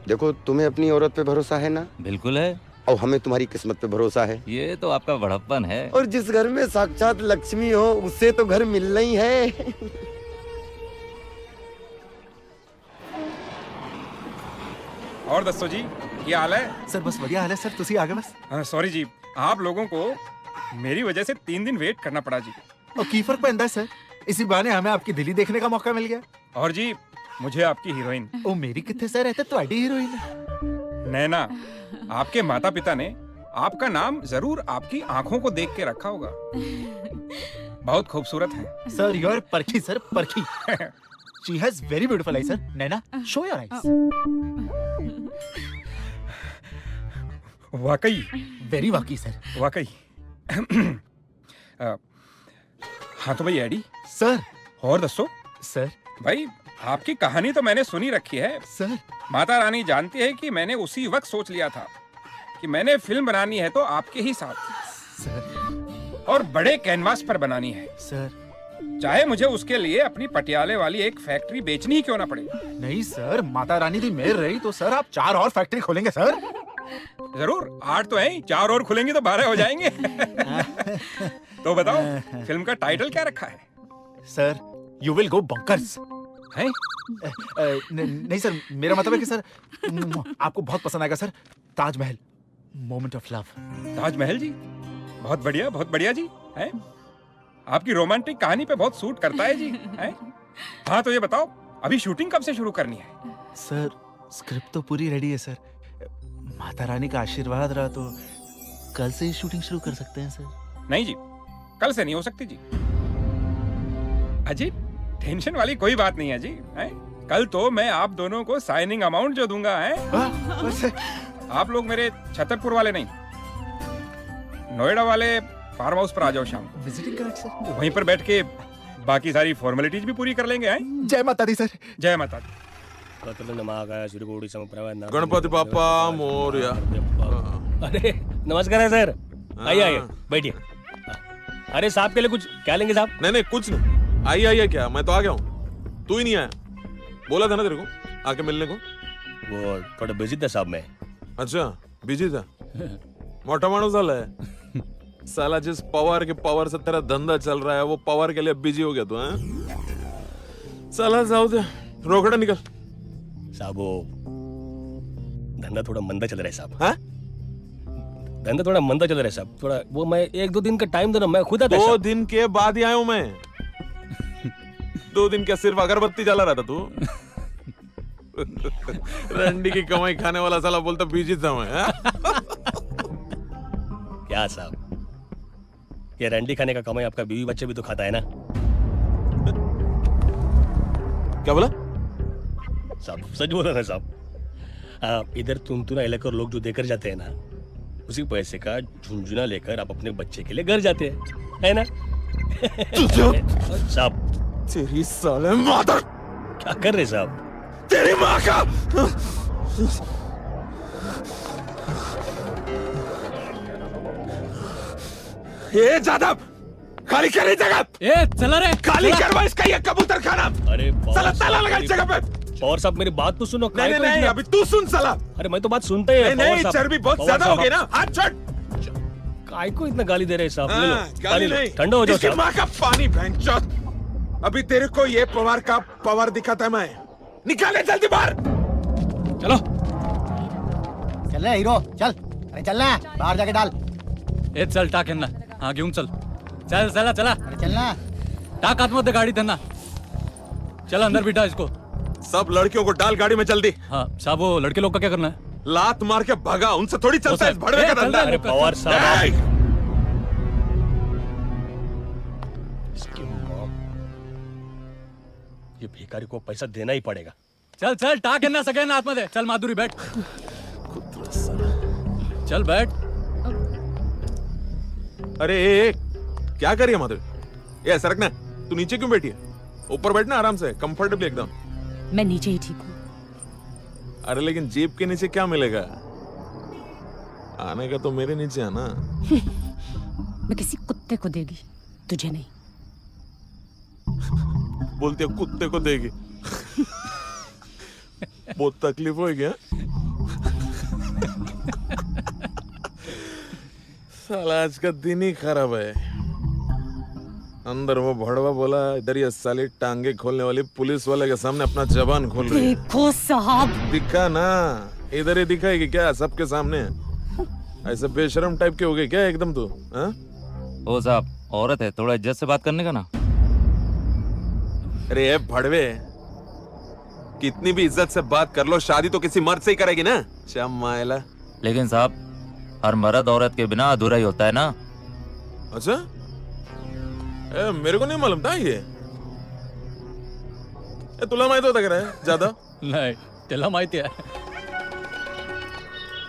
देखो, तुम्हें अपनी औरत पे भरोसा है ना? बिल्कुल है। और हमें तुम्हारी किस्मत पे भरोसा है। ये तो आपका बड़प्पन है। और जिस घर में साक्षात लक्ष्मी हो, उससे तो घर मिलना ही है। और दस्तो जी, क्या हाल है? सर बस बढ़िया हाल है सर, तुसी आ गए बस। सॉरी जी, आप लोगों को मेरी वजह से 3 दिन वेट करना पड़ा जी। और की फर्क पैंदा है सर, इसी बहाने हमें आपकी दिल्ली देखने का मौका मिल गया। और जी, मुझे आपकी हीरोइन। ओ मेरी कितने सर रहते तो आईडी हीरोइन। नैना, आपके माता पिता ने आपका नाम जरूर आपकी आंखों को देख के रखा होगा। बहुत खूबसूरत है। सर यू आर परखी सर, परखी। She has very beautiful I sir. Naina, show your eyes. वाकई वेरी वाकई सर, वाकई। हाँ तो भाई एडी सर, और दसो सर। भाई आपकी कहानी तो मैंने सुनी रखी है सर। माता रानी जानती है कि मैंने उसी वक्त सोच लिया था कि मैंने फिल्म बनानी है तो आपके ही साथ सर, और बड़े कैनवास पर बनानी है सर। चाहे मुझे उसके लिए अपनी पटियाले वाली एक फैक्ट्री बेचनी ही क्यों ना पड़े। नहीं सर, माता रानी की मेहर रही तो सर आप 4 और फैक्ट्री खोलेंगे सर। जरूर, 8 तो है, 4 और खुलेंगे तो 12 हो जाएंगे। तो बताओ फिल्म का टाइटल क्या रखा है? Sir, you will go bunkers. है? नहीं सर, मेरा मतलब है कि सर आपको बहुत पसंद आएगा sir. Taj Mahal, moment of love. Taj Mahal ji, बहुत बढ़िया जी। है? आपकी रोमांटिक कहानी पे बहुत सूट करता है जी। है? हाँ तो ये बताओ अभी शूटिंग कब से शुरू करनी है? सर स्क्रिप्ट तो पूरी रेडी है सर। माता रानी का आशीर्वाद रहा तो कल से ही शूटिंग शुरू कर सकते हैं सर। नहीं जी, कल से नहीं हो सकती जी। अजी टेंशन वाली कोई बात नहीं है जी। है? कल तो मैं आप दोनों को साइनिंग अमाउंट जो दूंगा है, आप लोग मेरे छतरपुर वाले नहीं, नोएडा वाले फार्म हाउस पर आ जाओ शाम। Visiting card sir. वहीं पर बैठ के बाकी सारी फॉर्मेलिटीज भी पूरी कर लेंगे। हैं? जय माता दी सर। जय माता दी। गणपति पापा मोरया। अरे नमस्कार है सर, आइए आइए बैठिए। अरे साहब के लिए कुछ क्या लेंगे साहब? नहीं कुछ नहीं। आइए क्या, मैं तो आ गया हूँ, तू ही नहीं आया। बोला था ना तेरे को आके मिलने को। वो थोड़ा बिजी था साहब मैं। अच्छा बिजी था। मोटा माणूस झालाय साला। जिस पावर के पावर से तेरा धंधा चल रहा है वो पावर के लिए बिजी हो गया तू। साला जाओ दे, रोकड़ा निकल। साहब वो धंधा थोड़ा मंदा चल रहा है साहब। हाँ? धंधा थोड़ा मंदा चल रहा है साहब। थोड़ा वो मैं 1-2 दिन का टाइम देना, मैं खुद आता। 2 दिन के बाद ही आया हूं मैं। 2 दिन क्या सिर्फ अगरबत्ती जला रहा था तू? रंडी की कमाई खाने वाला साला बोलता बिजी था मैं। क्या साहब, ये रंडी खाने का कमाई आपका बीवी बच्चे भी तो खाता है ना? क्या बोला साहब? सच बोला ना साहब। इधर तुमतुना इलाके लोग जो देकर जाते हैं ना, उसी पैसे का झुंझुना लेकर आप अपने बच्चे के लिए घर जाते हैं, है ना? साहब तेरी साले मादर। क्या कर रहे साहब? तेरी माँ का। ये जादव खाली कर रही जगह। ए चला रे, खाली करवा इसका ये कबूतर खाना। अरे साला ताला लगा इस जगह पे। और साहब मेरी बात तो सुनो। नहीं अभी तू सुन साला। अरे मैं तो बात सुनते ही। नहीं चर्बी बहुत ज्यादा हो गई ना। हाथ छोड़। काय को इतना गाली दे रहे साहब? ले लो, गाली नहीं, ठंडा हो जाओ इसकी साहब। माँ का पानी भैंचोद। अभी तेरे को ये पवार का पावर दिखाता है मैं। निकाले जल्दी बाहर। चलो चल रहा हीरो, चल। अरे चलना है, बाहर जाके डाल। ए चल टाक है ना। हाँ घेऊन चल। चल चला चला। अरे चलना। टाक आतमध्ये गाडी त्यांना। चल अंदर बिठा इसको। सब लड़कियों को डाल गाड़ी में जल्दी। हाँ साहब, वो लड़के लोग का क्या करना है? लात मार के भगा, उनसे थोड़ी चलता है इस भड़वे का धंधा। अरे पवार साहब, इसकी माँ, ये भिखारी को पैसा देना ही पड़ेगा। चल चल टाक यांना सगळ्यांना आतमध्ये। चल माधुरी बैठ। चल बैठ। अरे क्या करिए माधुरी? ये सरकना, तू नीचे क्यों बैठी है? ऊपर बैठना आराम से, कंफर्टेबली एकदम। मैं नीचे ही ठीक हूँ। अरे लेकिन जीप के नीचे क्या मिलेगा? आने का तो मेरे नीचे है ना। मैं किसी कुत्ते को देगी, तुझे नहीं। बोलते कुत्ते को देगी। बहुत तकलीफ हो गया। साला आज का दिन ही खराब है। अंदर वो भड़वा बोला, इधर ये साली टांगे खोलने वाली पुलिस वाले के सामने अपना जबान खोल रही है। देखो साहब, दिखा ना, इधर ही दिखाएगी क्या सबके सामने? ऐसे बेशरम टाइप के हो गए क्या एकदम तू? ओ साहब, औरत है, थोड़ा इज्जत से बात करने का ना। अरे ये भड़वे, कितनी भी इज्जत से बात कर लो, शादी तो किसी मर्द से ही करेगी ना। चमाइला। लेकिन साहब, हर मर्द औरत के बिना अधूरा ही होता है ना। अच्छा, मेरे को नहीं मालूम था ये। तुला माहित होता क्या ज्यादा? नाही, त्याला माहिती आहे.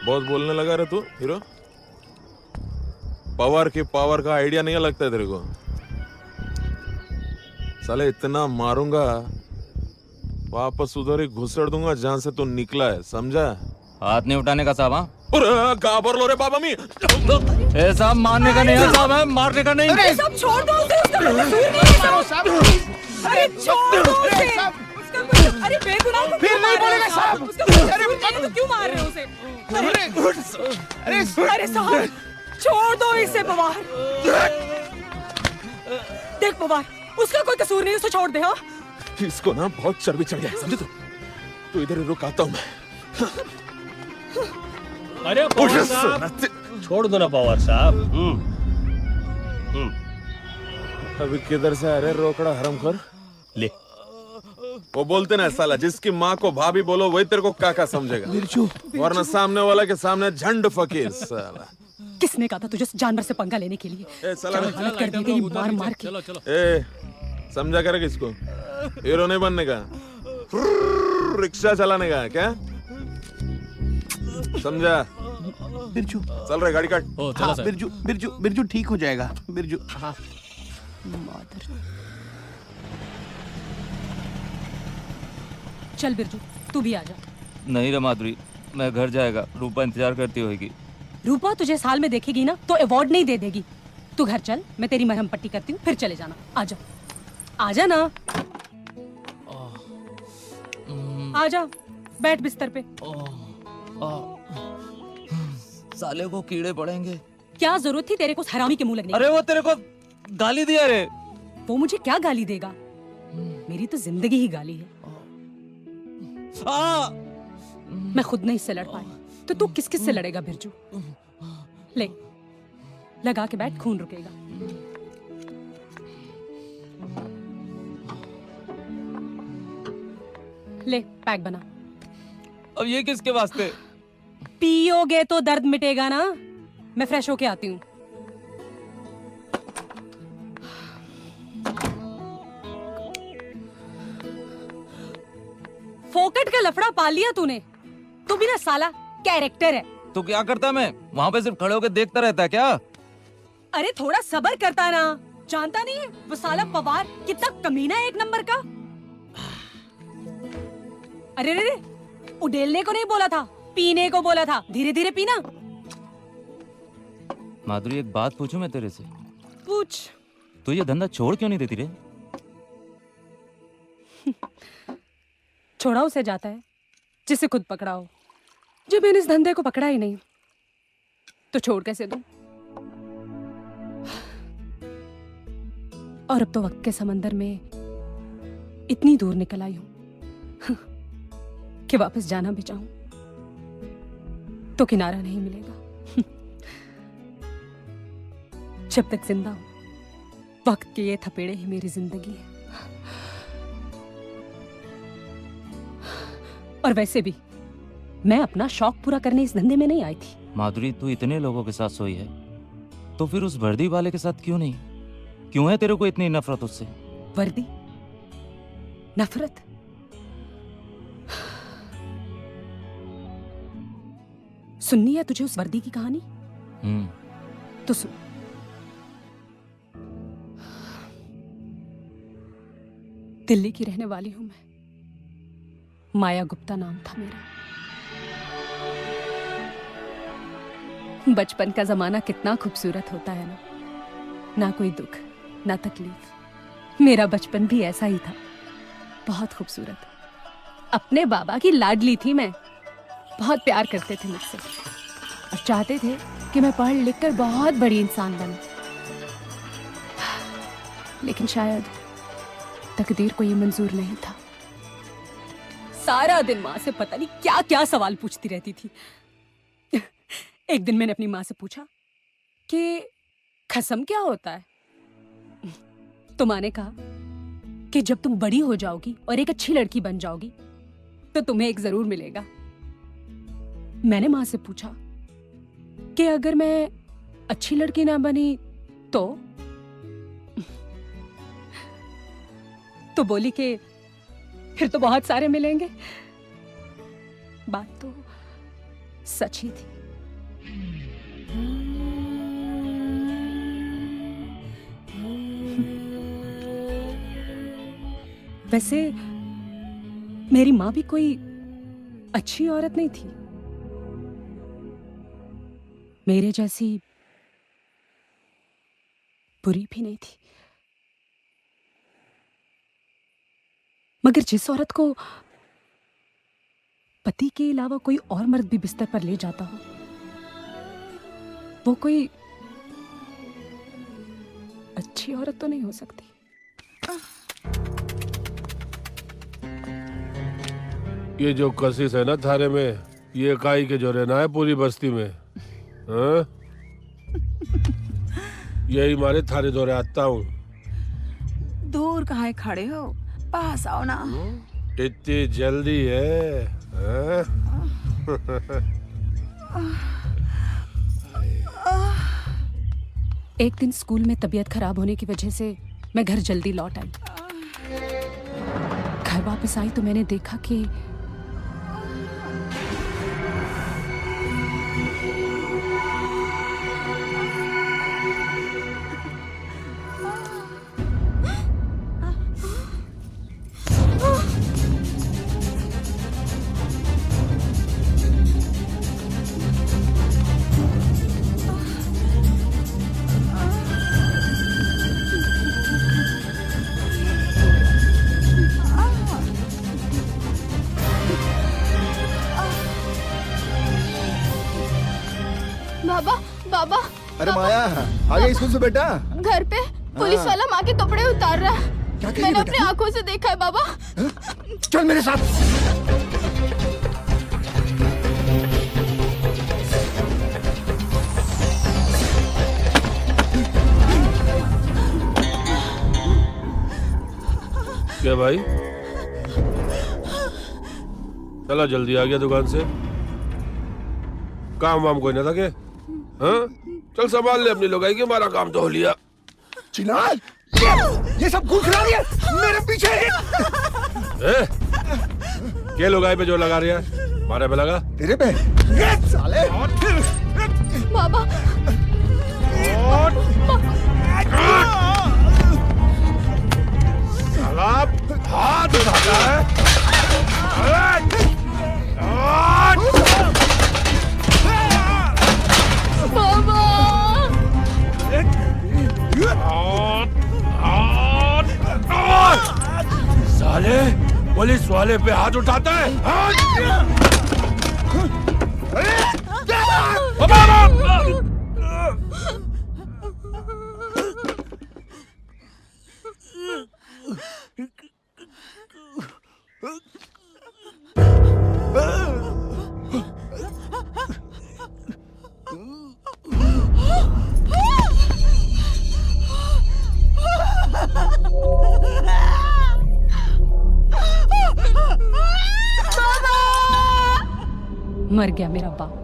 बहुत बोलने लगा रे तू हीरो। पावर की पावर का आइडिया नहीं लगता है तेरे को? साले इतना मारूंगा, वापस उधर ही घुसड़ दूंगा जहां से तू निकला है, समझा? हाथ नहीं उठाने का साहब। गाबर लो रे बाबा मी। ए साहब, मारने का नहीं है साहब, है मारने का नहीं। अरे सब छोड़ दो उसे, उसका कोई कसूर नहीं है साहब। अरे छोड़ दो उसे, उसका कोई, अरे बेगुनाह को फिर नहीं बोलेगा साहब। उसका कोई कसूर नहीं है तो क्यों मार रहे हो उसे? अरे साहब, छोड़ दो इसे पवार। देख पवार, उसका कोई कसूर नहीं, उसे छोड़ दे। हाँ, इसको ना बहुत चर्बी चढ़ गया है, समझे? तू इधर ही रुक, आता हूं मैं। अरे पवार साहब, छोड़ दो ना पवार साहब। अभी किधर से आ रहे रोकड़ा हरामखोर? ले, वो बोलते ना साला, जिसकी माँ को भाभी बोलो वही तेरे को काका समझेगा, वरना सामने वाला के सामने झंड फकीर साला। किसने कहा था तुझे जानवर से पंगा लेने के लिए? ए साला, क्या हालत कर दी तेरी मार मार के। ए समझा करेगा इसको, हीरो नहीं बनने का, रिक्शा चलाने का क्या समझा? बिरजू चल रहे, गाड़ी काट। हाँ, बिरजू बिरजू बिरजू ठीक हो जाएगा बिरजू। हाँ चल बिरजू, तू भी आ जा। नहीं रे माधुरी, मैं घर जाएगा, रूपा इंतजार करती होगी। रूपा तुझे साल में देखेगी ना तो अवार्ड नहीं दे देगी। तू घर चल, मैं तेरी मरहम पट्टी करती हूँ, फिर चले जाना। आजा आजा ना, आजा, बैठ बिस्तर पे। साले को कीड़े पड़ेंगे। क्या जरूरत थी तेरे को हरामी के मुंह लगने की? अरे वो तेरे को गाली दिया रे। वो मुझे क्या गाली देगा? मेरी तो जिंदगी ही गाली है। मैं खुद नहीं इससे लड़ पाई तो तू किस किस से लड़ेगा बिरजू? ले, लगा के बैठ, खून रुकेगा। ले, पैक बना। अब ये किसके वास्ते? पियोगे तो दर्द मिटेगा ना। मैं फ्रेश होके आती हूँ। फोकट का लफड़ा पाल लिया तूने। तू भी ना साला कैरेक्टर है। तो क्या करता मैं वहाँ पे? सिर्फ खड़े होकर देखता रहता क्या? अरे थोड़ा सब्र करता ना। जानता नहीं है वो साला पवार कितना कमीना है, एक नंबर का। अरे रे, उडेलने को नहीं बोला था, पीने को बोला था। धीरे धीरे पीना। माधुरी, एक बात पूछूं मैं तेरे से? पूछ। तू ये धंधा छोड़ क्यों नहीं देती रे? छोड़ा उसे जाता है जिसे खुद पकड़ा हो। जब मैंने इस धंधे को पकड़ा ही नहीं तो छोड़ कैसे दूं? और अब तो वक्त के समंदर में इतनी दूर निकल आई हूं कि वापस जाना भी चाहूं तो किनारा नहीं मिलेगा। जब तक जिंदा हूं वक्त के ये थपेड़े ही मेरी जिंदगी है। और वैसे भी मैं अपना शौक पूरा करने इस धंधे में नहीं आई थी। माधुरी, तू इतने लोगों के साथ सोई है तो फिर उस वर्दी वाले के साथ क्यों नहीं? क्यों है तेरे को इतनी नफरत उससे? वर्दी? नफरत? सुननी है तुझे उस वर्दी की कहानी? तो सुन। दिल्ली की रहने वाली हूं मैं। माया गुप्ता नाम था मेरा। बचपन का जमाना कितना खूबसूरत होता है ना कोई दुख ना तकलीफ। मेरा बचपन भी ऐसा ही था, बहुत खूबसूरत। अपने बाबा की लाडली थी मैं। बहुत प्यार करते थे मुझसे और चाहते थे कि मैं पढ़ लिख कर बहुत बड़ी इंसान बनूं। लेकिन शायद तकदीर को ये मंजूर नहीं था। सारा दिन माँ से पता नहीं क्या क्या सवाल पूछती रहती थी। एक दिन मैंने अपनी माँ से पूछा कि खसम क्या होता है? तो माँ ने कहा कि जब तुम बड़ी हो जाओगी और एक अच्छी लड़की बन जाओगी तो तुम्हें एक जरूर मिलेगा। मैंने माँ से पूछा कि अगर मैं अच्छी लड़की ना बनी तो बोली कि फिर तो बहुत सारे मिलेंगे। बात तो सच ही थी। वैसे मेरी माँ भी कोई अच्छी औरत नहीं थी, मेरे जैसी बुरी भी नहीं थी। मगर जिस औरत को पति के अलावा कोई और मर्द भी बिस्तर पर ले जाता हो, वो कोई अच्छी औरत तो नहीं हो सकती। ये जो कशिश है ना थारे में, ये काई के जो रहना है पूरी बस्ती में। हाँ? यही मारे थारे दौरे आता हूँ। दूर कहाँ खड़े हो, पास आओ ना। इतनी जल्दी है? हाँ? एक दिन स्कूल में तबीयत खराब होने की वजह से मैं घर जल्दी लौट आई। घर वापस आई तो मैंने देखा कि बाबा बाबा अरे माया, आ गई स्कूल से बेटा? घर पे पुलिस वाला माँ के कपड़े उतार रहा है। क्या कह रही मैंने बेटा अपनी तू? आंखों से देखा है बाबा। चल मेरे साथ। क्या भाई, चला जल्दी आ गया दुकान से। काम वाम कोई ना था के? हाँ? चल संभाल ले अपनी लोगाई की, हमारा काम तो हो लिया। चिनार, ये सब घूस रहा है मेरे पीछे। क्या लोगाई पे जो लगा रही है? मारे पे लगा? तेरे पे? ये साले। बाबा हाथ उठाता है। साले पुलिस वाले पे हाथ उठाता है। मर गया मेरा बाप।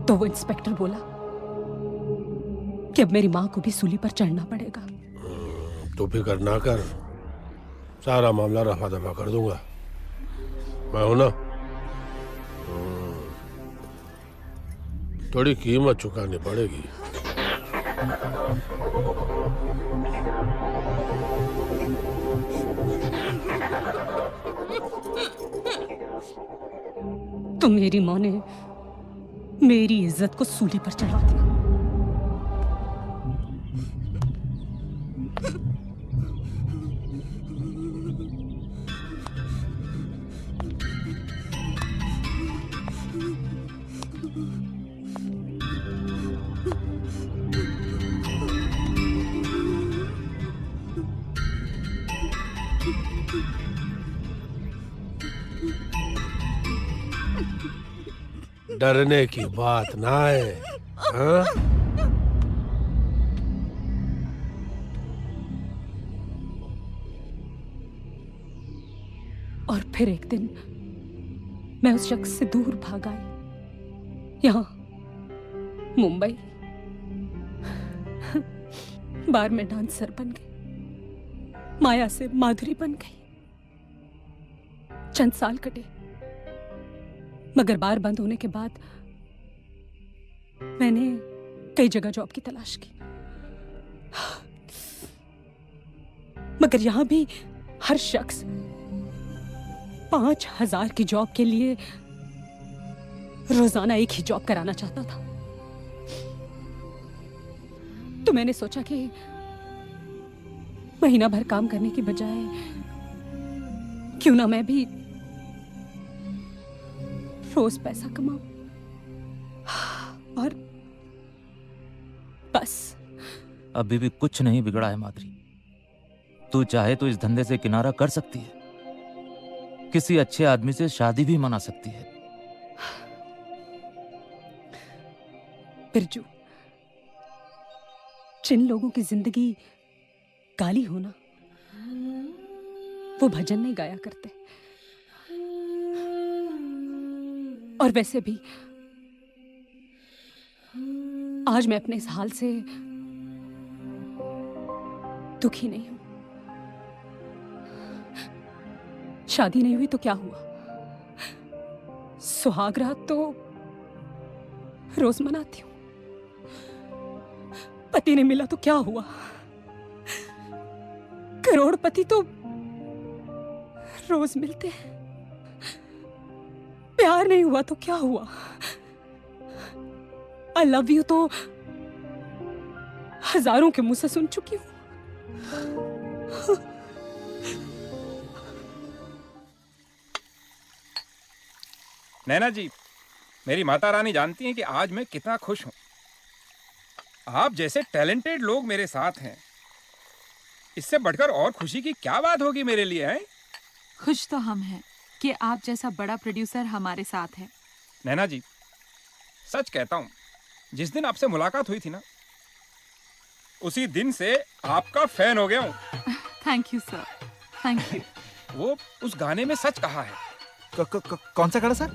तो वो इंस्पेक्टर बोला कि अब मेरी माँ को भी सूली पर चढ़ना पड़ेगा। तो फिक्र ना कर, सारा मामला रफा दफा कर दूंगा। मैं हूं ना। थोड़ी कीमत चुकानी पड़ेगी। तो मेरी माँ ने मेरी इज्जत को सूली पर चढ़ा दिया। डरने की बात ना है। हाँ? और फिर एक दिन मैं उस शख्स से दूर भाग आई, यहाँ मुंबई। बार में डांसर बन गई, माया से माधुरी बन गई। चंद साल कटे, मगर बार बंद होने के बाद मैंने कई जगह जॉब की तलाश की, मगर यहां भी हर शख्स 5,000 की जॉब के लिए रोजाना एक ही जॉब कराना चाहता था। तो मैंने सोचा कि महीना भर काम करने की बजाय क्यों ना मैं भी रोज पैसा कमाऊं, और बस। अभी भी कुछ नहीं बिगड़ा है माधुरी। तू चाहे तो इस धंधे से किनारा कर सकती है, किसी अच्छे आदमी से शादी भी मना सकती है। बिरजू, जिन लोगों की जिंदगी गाली होना, वो भजन नहीं गाया करते। और वैसे भी आज मैं अपने इस हाल से दुखी नहीं हूं। शादी नहीं हुई तो क्या हुआ, सुहाग रात तो रोज मनाती हूं। पति नहीं मिला तो क्या हुआ, करोड़पति तो रोज मिलते हैं। प्यार नहीं हुआ तो क्या हुआ, आई लव यू तो हजारों के मुंह से सुन चुकी हूं। नैना जी, मेरी माता रानी जानती हैं कि आज मैं कितना खुश हूं। आप जैसे टैलेंटेड लोग मेरे साथ हैं, इससे बढ़कर और खुशी की क्या बात होगी मेरे लिए, हैं? खुश तो हम हैं कि आप जैसा बड़ा प्रोड्यूसर हमारे साथ है। नैना जी, सच कहता हूं, जिस दिन आपसे मुलाकात हुई थी ना, उसी दिन से आपका फैन हो गया हूं। Thank you sir, thank you. वो उस गाने में सच कहा है। कौन सा गाना सर?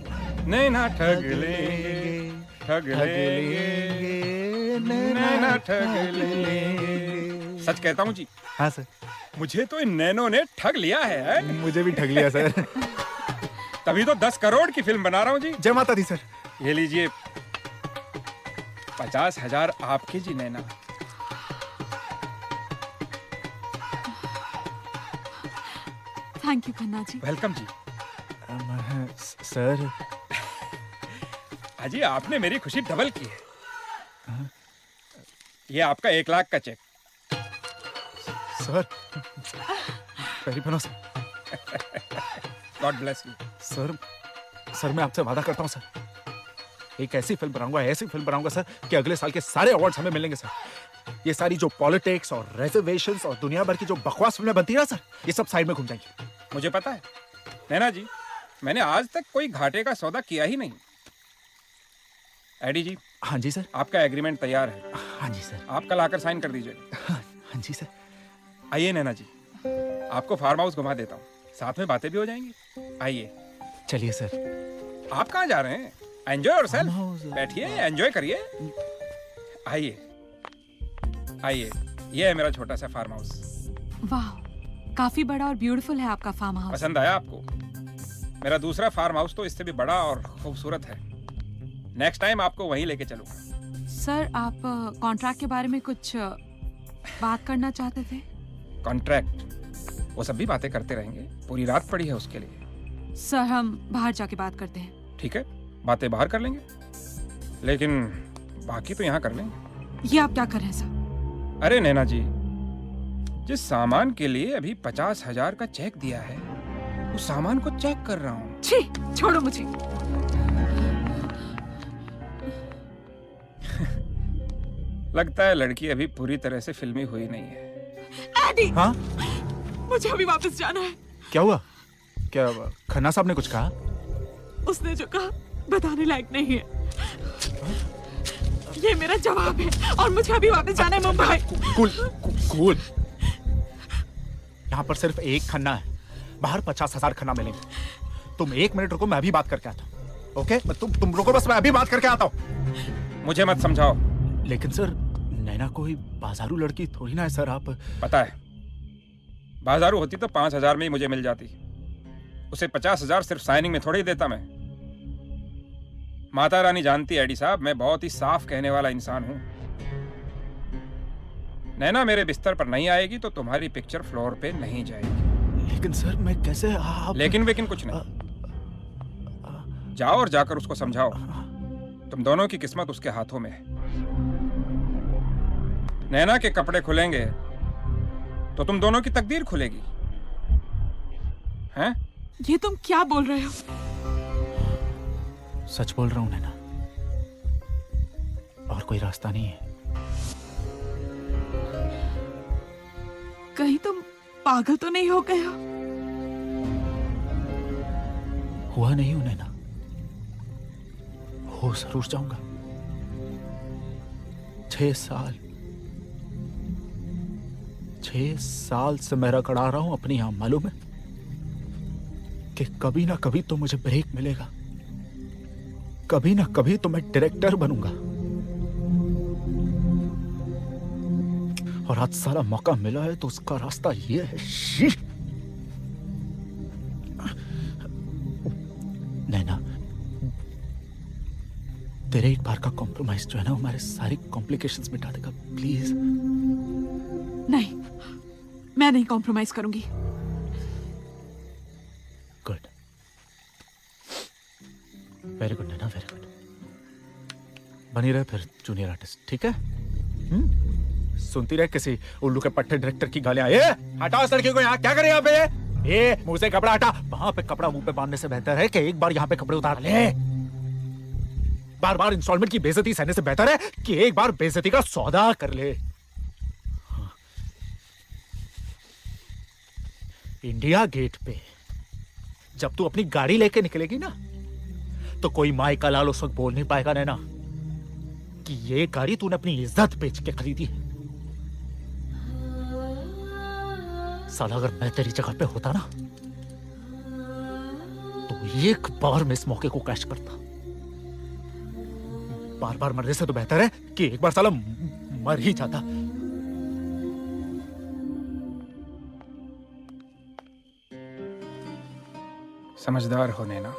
नैना ठग लेंगे, ठग लेंगे, नैना ठग लेंगे। सच कहता हूँ जी। हाँ सर। मुझे तो इन नैनों ने ठग लिया है। मुझे भी ठग लिया सर। तभी तो 10 करोड़ की फिल्म बना रहा हूँ जी। जय माता दी सर। ये लीजिए 50,000 आपके जी Naina. Thank you Khanna ji. Welcome जी। सर अजी, आपने मेरी खुशी डबल की है। ये आपका 1 लाख का चेक। सर पैरी बनो sir. God bless you. Sir मैं आपसे वादा करता हूँ सर, एक ऐसी फिल्म बनाऊंगा, ऐसी फिल्म बनाऊंगा सर कि अगले साल के सारे अवार्ड्स हमें मिलेंगे सर। ये सारी जो पॉलिटिक्स और रिजर्वेशंस और दुनिया भर की जो बकवास फिल्में बनती है ना सर, ये सब साइड में घूम जाएंगी। मुझे पता है नैना जी, मैंने आज तक कोई घाटे का सौदा किया ही नहीं। एडी जी। हाँ जी सर। आपका एग्रीमेंट तैयार है। हाँ जी सर। आप कल आकर साइन कर दीजिए। हाँ जी सर। आइए नैना जी, आपको फार्म हाउस घुमा देता हूँ, साथ में बातें भी हो जाएंगी। आइए। चलिए सर। आप कहाँ जा रहे हैं? Enjoy yourself. बैठिए, एंजॉय करिए। आइए आइए, ये है मेरा छोटा सा फार्म हाउस। वाह, काफी बड़ा और ब्यूटीफुल है आपका फार्म हाउस। पसंद आया आपको? मेरा दूसरा फार्म हाउस तो इससे भी बड़ा और खूबसूरत है। नेक्स्ट टाइम आपको वहीं लेके चलूंगा। सर, आप कॉन्ट्रैक्ट के बारे में कुछ बात करना चाहते थे? कॉन्ट्रैक्ट? वो सब भी बातें करते रहेंगे, पूरी रात पड़ी है उसके लिए। सर, हम बाहर जाके बात करते हैं। ठीक है, बातें बाहर कर लेंगे, लेकिन बाकी तो यहाँ कर लेंगे। ये आप क्या कर रहे हैं सर? अरे नैना जी, जिस सामान के लिए अभी 50,000 का चेक दिया है, उस सामान को चेक कर रहा हूँ। छी, छोड़ो मुझे। लगता है लड़की अभी पूरी तरह से फिल्मी हुई नहीं है। एडी! हाँ? मुझे अभी वापस जाना है। क्या हुआ? क्या खन्ना साहब ने कुछ कहा? उसने जो कहा बताने लायक नहीं है। ये मेरा जवाब है और मुझे अभी वापस जाना है मुंबई। कूल। यहाँ पर सिर्फ एक खन्ना है, बाहर 50,000 खाना मिलेंगे। तुम 1 मिनट रुको, मैं अभी बात करके आता हूँ। ओके, तुम रुको बस, मैं अभी बात करके आता हूँ। मुझे मत समझाओ। लेकिन सर, नैना कोई बाजारू लड़की थोड़ी ना है सर। आप पता है, बाजारू होती तो 5,000 में ही मुझे मिल जाती। उसे 50,000 सिर्फ साइनिंग में थोड़ी ही देता मैं। माता रानी जानती है एडी साहब, मैं बहुत ही साफ कहने वाला इंसान हूं। नैना मेरे बिस्तर पर नहीं आएगी तो तुम्हारी पिक्चर फ्लोर पे नहीं जाएगी। लेकिन सर, मैं कैसे आप... लेकिन कुछ नहीं। जाओ और जाकर उसको समझाओ तुम दोनों की किस्मत उसके हाथों में है। नैना के कपड़े खुलेंगे तो तुम दोनों की तकदीर खुलेगी। हैं? ये तुम क्या बोल रहे हो? सच बोल रहा हूं नैना, और कोई रास्ता नहीं है। कहीं तुम पागल तो नहीं हो गए हो? हुआ नहीं हूं नैना, हो जरूर जाऊंगा। 6 साल से मैं रगड़ा रहा हूं अपनी यहां, मालूम है कि कभी ना कभी तो मुझे ब्रेक मिलेगा, कभी ना कभी तो मैं डायरेक्टर बनूंगा। और आज सारा मौका मिला है तो उसका रास्ता ये है। नैना, तेरे एक बार का कॉम्प्रोमाइज जो है ना, हमारे सारी कॉम्प्लिकेशंस मिटा देगा, प्लीज। नहीं, मैं नहीं कॉम्प्रोमाइज करूंगी। गुड, वेरी गुड नैना, वेरी गुड। बनी रहे फिर जूनियर आर्टिस्ट, ठीक है? सुनती रहे किसी उल्लू के पट्टे डायरेक्टर की गालियां। ए, हटाओ इस लड़की को यहाँ, क्या करे यहाँ पे? ए, मुंह से कपड़ा हटा। वहां पे कपड़ा मुंह पे बांधने से बेहतर है कि एक बार यहाँ पे कपड़े उतार ले। बार बार इंस्टॉलमेंट की बेइज्जती सहने से बेहतर है कि एक बार बेइज्जती का सौदा कर ले। इंडिया गेट पे जब तू अपनी गाड़ी लेके निकलेगी ना, तो कोई माई का लाल उस वक्त बोल नहीं पाएगा नैना कि ये गाड़ी तूने अपनी इज्जत बेच के खरीदी है। साला, अगर मैं तेरी जगह पे होता ना तो एक बार मैं इस मौके को कैच करता। बार बार मरने से तो बेहतर है कि एक बार साला मर ही जाता। समझदार हो नैना,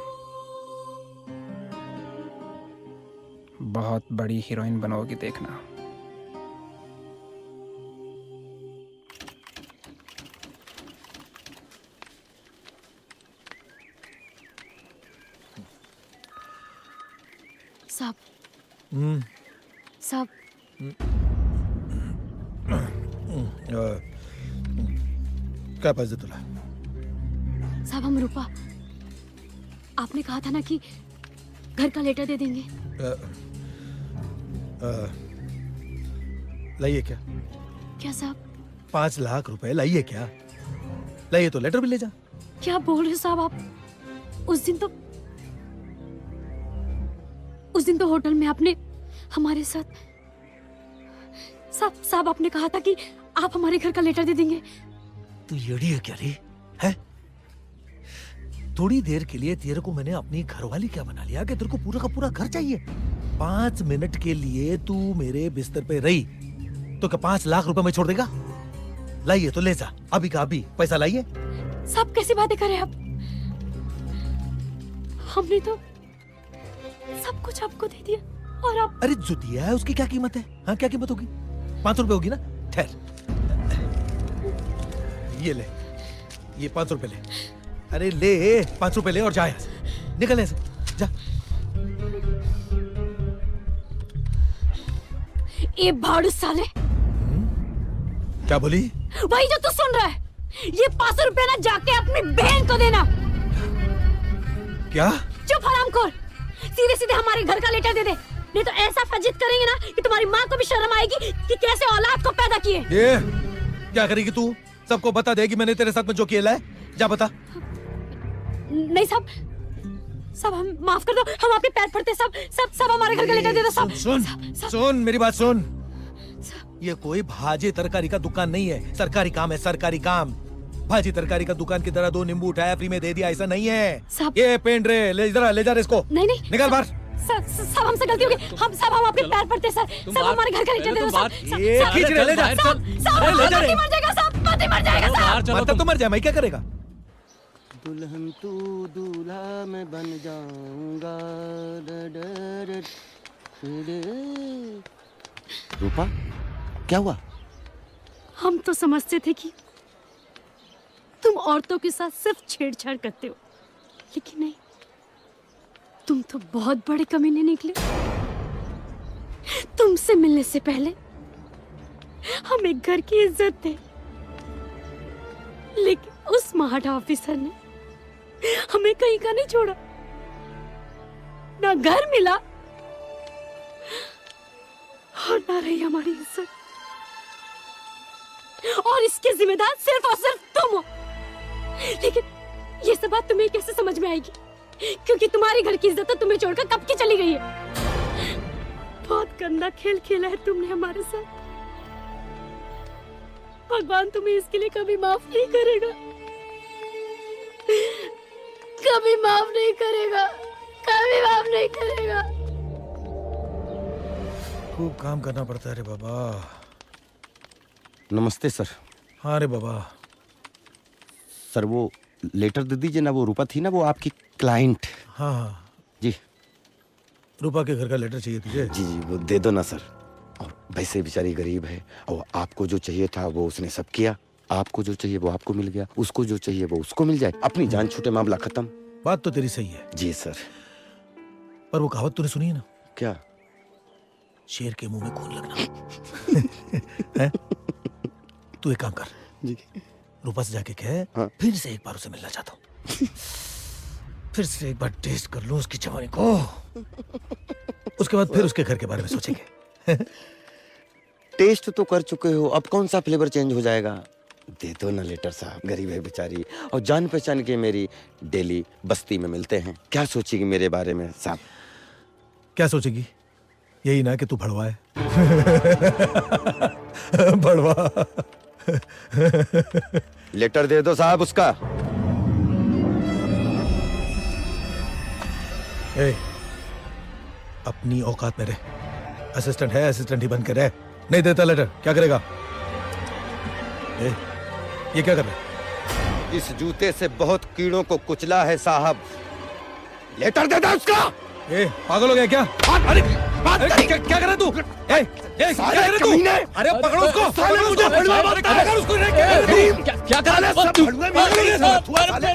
बहुत बड़ी हीरोइन बनोगी देखना। साहब, साहब, काय पाहिजे तुला? साहब, हम रूपा, आपने कहा था ना कि घर का लेटर दे देंगे। लाइए क्या? क्या साहब? 5 लाख रुपए लाइए क्या? लाइए तो लेटर भी ले जा। क्या बोल रहे साहब आप? उस दिन तो होटल में आपने हमारे साथ साहब आपने कहा था कि आप हमारे घर का लेटर दे देंगे। तू येड़ी है क्या रे? है? थोड़ी देर के लिए तेरे को मैंने अपनी घरवाली क्या बना लिया कि तेरे को पूरा का पूरा घर चाहिए? 5 मिनट के लिए तू मेरे बिस्तर पे रही तो क्या 5 लाख रुपए में छोड़ देगा? लाइए तो ले जा, अभी का अभी पैसा लाइए। साहब, कैसी बातें कर रहे हैं आप? हमने तो सब कुछ आपको दे दिया और आप... अरे जो दिया है उसकी क्या कीमत है? हाँ, क्या कीमत होगी? 500 रुपए होगी ना? ठहर, ये ले, ये 500 रुपए ले। अरे ले, 500 रुपए ले और जा यहाँ से, निकल यहाँ से, जा। ये भाड़ू साले। क्या बोली? वही जो तू सुन रहा है। ये 500 रुपए ना जाके अपनी बहन को देना। क्या? चुप हरामखोर, सीधे सीधे हमारे घर का लेटर दे दे, नहीं तो ऐसा फजित करेंगे ना कि तुम्हारी माँ को भी शर्म आएगी कि कैसे औलाद को पैदा किए। ये क्या करेगी तू? सबको बता देगी मैंने तेरे साथ में जो किया है? जा बता। नहीं साहब, सब हम माफ कर दो, हम आपके पैर पड़ते। सब हमारे घर का लेटर दे दो। सुन मेरी बात सुन। ये कोई भाजी तरकारी का दुकान नहीं है, सरकारी काम है, सरकारी काम। भाजी तरकारी का दुकान की तरह 2 नींबू उठाया फ्री में दे दिया, ऐसा नहीं है। साहब। ये पेन रे, ले जा रहे इसको। नहीं नहीं निकल बाहर। साहब हमसे गलती हो गई, हम आपके पैर पड़ते सर, सब हमारे घर का लेटर दे दो साहब। ये खींच रहे, ले जा। साहब ले जा रे। मर जाएगा साहब, पति मर जाएगा साहब। मतलब तो मर जाए, मैं क्या करेगा? दुल्हन तू दूल्हा मैं बन जाऊंगा। रूपा, क्या हुआ? हम तो समझते थे कि तुम औरतों के साथ सिर्फ छेड़छाड़ करते हो, लेकिन नहीं, तुम तो बहुत बड़े कमीने निकले। तुमसे मिलने से पहले हम एक घर की इज्जत थे, लेकिन उस महाडा ऑफिसर ने हमें कहीं का नहीं छोड़ा, ना घर मिला और ना रही हमारी इज्जत, और इसके जिम्मेदार सिर्फ और सिर्फ तुम हो। लेकिन ये सब बात तुम्हें कैसे समझ में आएगी, क्योंकि तुम्हारी घर की इज्जत तो तुम्हें छोड़कर कब की चली गई है। बहुत गंदा खेल खेला है तुमने हमारे साथ। भगवान तुम्हें इसके लिए कभी माफ नहीं करेगा, कभी माफ नहीं करेगा, कभी माफ नहीं करेगा। खूब काम करना पड़ता है रे बाबा। नमस्ते सर। हाँ रे बाबा। सर वो लेटर दे दीजिए ना, वो रूपा थी ना, वो आपकी क्लाइंट। हाँ हाँ जी। रूपा के घर का लेटर चाहिए तुझे? जी जी, वो दे दो ना सर। और वैसे बेचारी गरीब है, और आपको जो चाहिए था वो उसने सब किया। आपको जो चाहिए वो आपको मिल गया, उसको जो चाहिए वो उसको मिल जाए, अपनी जान छूटे, मामला खत्म। बात तो तेरी सही है। जी सर। पर वो कहावत तूने सुनी है ना? क्या? शेर के मुंह में खून लगना। है? तू एक काम कर जी, रूपा से जाके कह, फिर से एक बार उसे मिलना चाहता हूँ, फिर से एक बार टेस्ट कर लूं उसकी जवानी को, उसके बाद फिर उसके घर के बारे में सोचेंगे। टेस्ट तो कर चुके हो, अब कौन सा फ्लेवर चेंज हो जाएगा? दे दो ना लेटर साहब, गरीब है बेचारी, और जान पहचान के मेरी डेली बस्ती में मिलते हैं। क्या सोचेगी मेरे बारे में साहब? क्या सोचेगी? यही ना कि तू भड़वा है। भड़वा। लेटर दे दो साहब उसका। ए, अपनी औकात में रह। असिस्टेंट है, असिस्टेंट ही बन के रह। नहीं देता लेटर, क्या करेगा? ए, ये क्या कर रहा है? इस जूते से बहुत कीड़ों को कुचला है साहब। लेटर दे दो उसका। ए, पागल हो गया क्या? अरे क्या कर रहा तू? क्या कर रहा तू? अरे पकड़ो उसको, पकड़ो उसको, पकड़ उसको। क्या कर रहा है?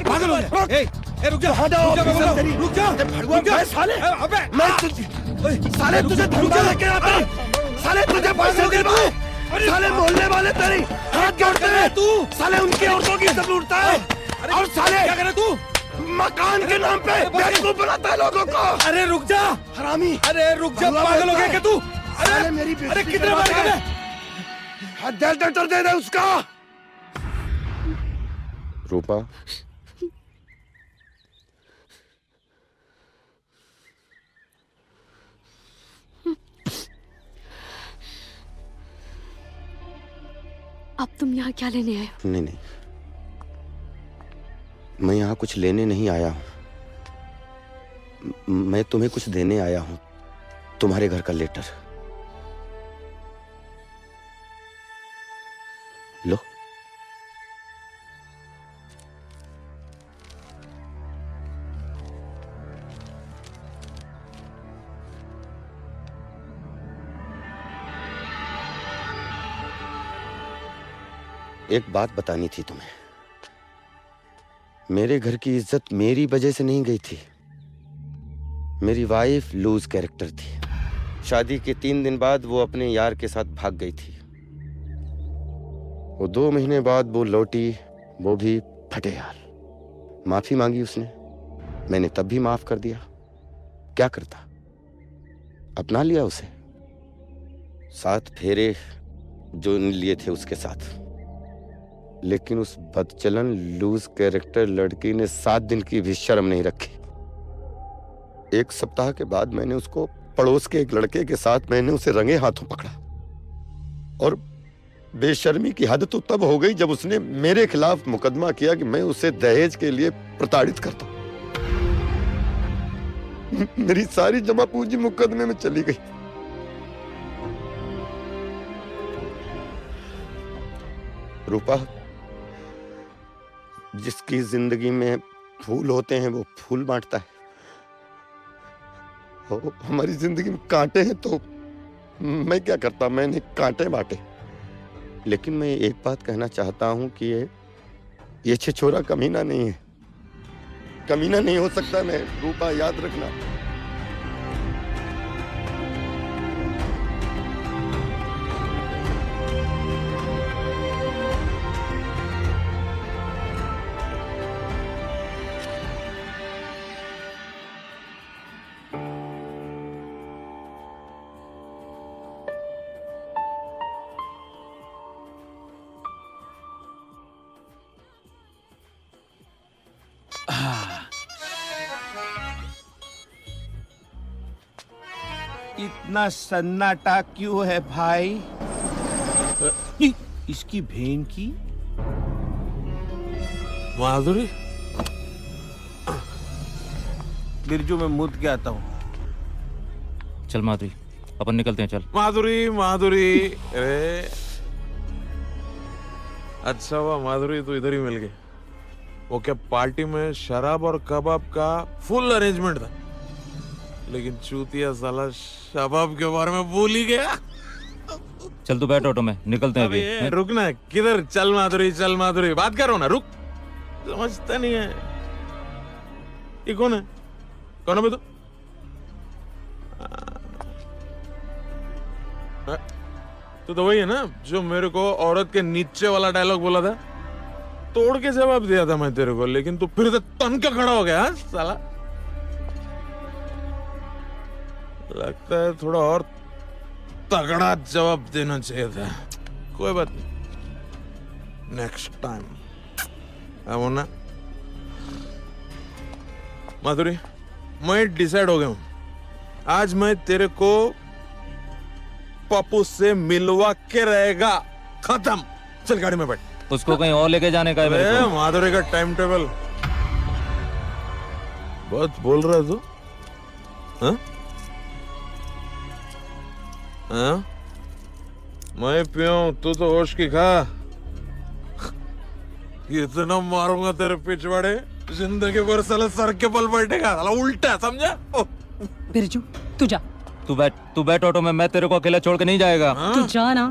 पागल हो गया। ए, रुक जा, रुक जा, साले। अबे साले तुझे धमकी लेके आता, साले तुझे पैसे दे दूं, साले मोहल्ले वाले तेरी हाथ जोड़ते हैं, तू साले उनकी औरतों की इज्जत लूटता है, और साले क्या कर रहा तू? मकान के नाम पे बेवकूफ बनाता है लोगों को। अरे रुक जा हरामी। अरे रुक जा, पागल हो गया क्या तू? अरे मेरी अरे कितने बार कर लेटर दे दे उसका। रूपा, अब तुम यहाँ क्या लेने आए हो? नहीं नहीं, मैं यहाँ कुछ लेने नहीं आया हूँ, मैं तुम्हें कुछ देने आया हूँ। तुम्हारे घर का लेटर लो। एक बात बतानी थी तुम्हें। मेरे घर की इज्जत मेरी वजह से नहीं गई थी। मेरी वाइफ लूज कैरेक्टर थी। शादी के 3 दिन बाद वो अपने यार के साथ भाग गई थी। वो 2 महीने बाद वो लौटी, वो भी फटे हाल। माफी मांगी उसने, मैंने तब भी माफ कर दिया। क्या करता, अपना लिया उसे। 7 फेरे जो लिए थे उसके साथ, लेकिन उस बदचलन लूज कैरेक्टर लड़की ने 7 दिन की भी शर्म नहीं रखी। 1 सप्ताह के बाद मैंने उसको, पड़ोस के एक लड़के के साथ मैंने उसे रंगे हाथों पकड़ा, और बेशर्मी की हद तो तब हो गई जब उसने मेरे खिलाफ मुकदमा किया कि मैं उसे दहेज के लिए प्रताड़ित करता हूं। मेरी सारी जमा पूंजी मुकदमे में चली गई। रूपा, जिसकी जिंदगी में फूल होते हैं वो फूल बांटता है। हमारी जिंदगी में कांटे हैं तो मैं क्या करता, मैंने कांटे बांटे। लेकिन मैं एक बात कहना चाहता हूं कि ये छिछोरा कमीना नहीं है, कमीना नहीं हो सकता मैं। रूपा, याद रखना। इतना सन्नाटा क्यों है भाई? इसकी बहन की माधुरी, बिरजू में मुद के आता हूँ। चल माधुरी, अपन निकलते हैं, चल। माधुरी, माधुरी, अरे अच्छा हुआ माधुरी तू इधर ही मिल गई। वो क्या पार्टी में शराब और कबाब का फुल अरेंजमेंट था, लेकिन चूतिया साला शबाब के बारे में भूल ही गया। चल तू बैठ ऑटो में, निकलते हैं अभी। रुकना किधर? चल माधुरी, चल माधुरी, बात करो ना, रुक। समझता नहीं है। ये कौन है? कौन है बे तू? तू तो वही है ना जो मेरे को औरत के नीचे वाला डायलॉग बोला था? तोड़ के जवाब दिया था मैं तेरे को, लेकिन तू फिर से तन का खड़ा हो गया। हाँ साला, लगता है थोड़ा और तगड़ा जवाब देना चाहिए था। कोई बात नहीं, नेक्स्ट टाइम। अब ना माधुरी, मैं डिसाइड हो गया हूं। आज मैं तेरे को पप्पू से मिलवा के रहेगा। खत्म। चल गाड़ी में बैठ। उसको कहीं और लेके जाने का है मेरे को। माधुरी का टाइम टेबल बहुत बोल रहा है तू। हाँ? हाँ? मैं पियूं, तू तो होश की खा। इतना मारूंगा तेरे पिछवाड़े, जिंदगी भर साला सर के बल बैठेगा। साला उल्टा, समझा? बिरजू तू जा। तू बैठ ऑटो में, मैं तेरे को अकेला छोड़ के नहीं जाएगा। तू जा ना,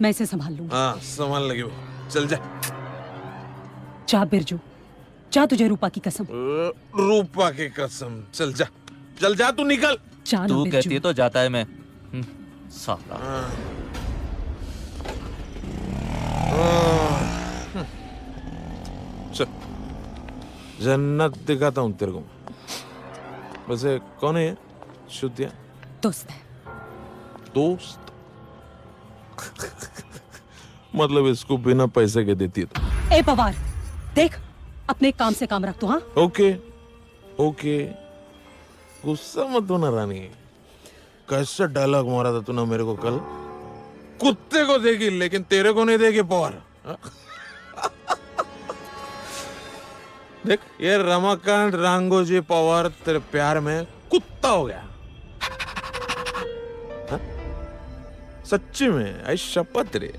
मैं इसे संभाल लूंगा। हाँ, संभाल लगी वो। चल जा। जा बिरजू, जा, तुझे रूपा की कसम। रूपा की कसम। चल जा, चल जा, तू निकल। जा ना तू बिरजू। कहती है तो जाता है मैं। साला। चल, जन्नत दिखाता हूँ तेरे को। वैसे कौन है ये शुद्धिया? दोस्त है। दोस्त? मतलब इसको बिना पैसे के देती है तो? ए पवार, देख, अपने काम से काम रख तू। हाँ, ओके ओके, गुस्सा मत होना रानी। कैसा डायलॉग मारा था तूने मेरे को कल? कुत्ते को देगी लेकिन तेरे को नहीं देगी पवार। देख, ये रमाकांत रांगोजी पवार तेरे प्यार में कुत्ता हो गया। हा? सच्ची में, आई शपथ रे,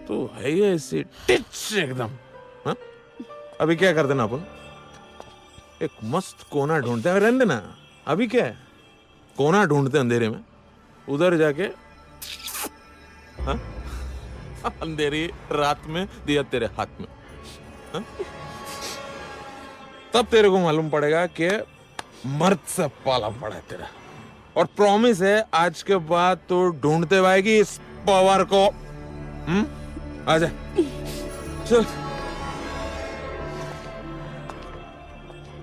तू है ही ऐसी टिच एकदम। हा? अभी क्या करते ना अपन, एक मस्त कोना ढूंढते हैं। रहने देना, अभी क्या है, कोना ढूंढते अंधेरे में, उधर जाके हा? अंधेरी रात में दिया तेरे हाथ में। हा? तब तेरे को मालूम पड़ेगा कि मर्द से पाला पड़ा है तेरा। और प्रॉमिस है आज के बाद तो ढूंढते आएगी इस पवार को। आजा, चल।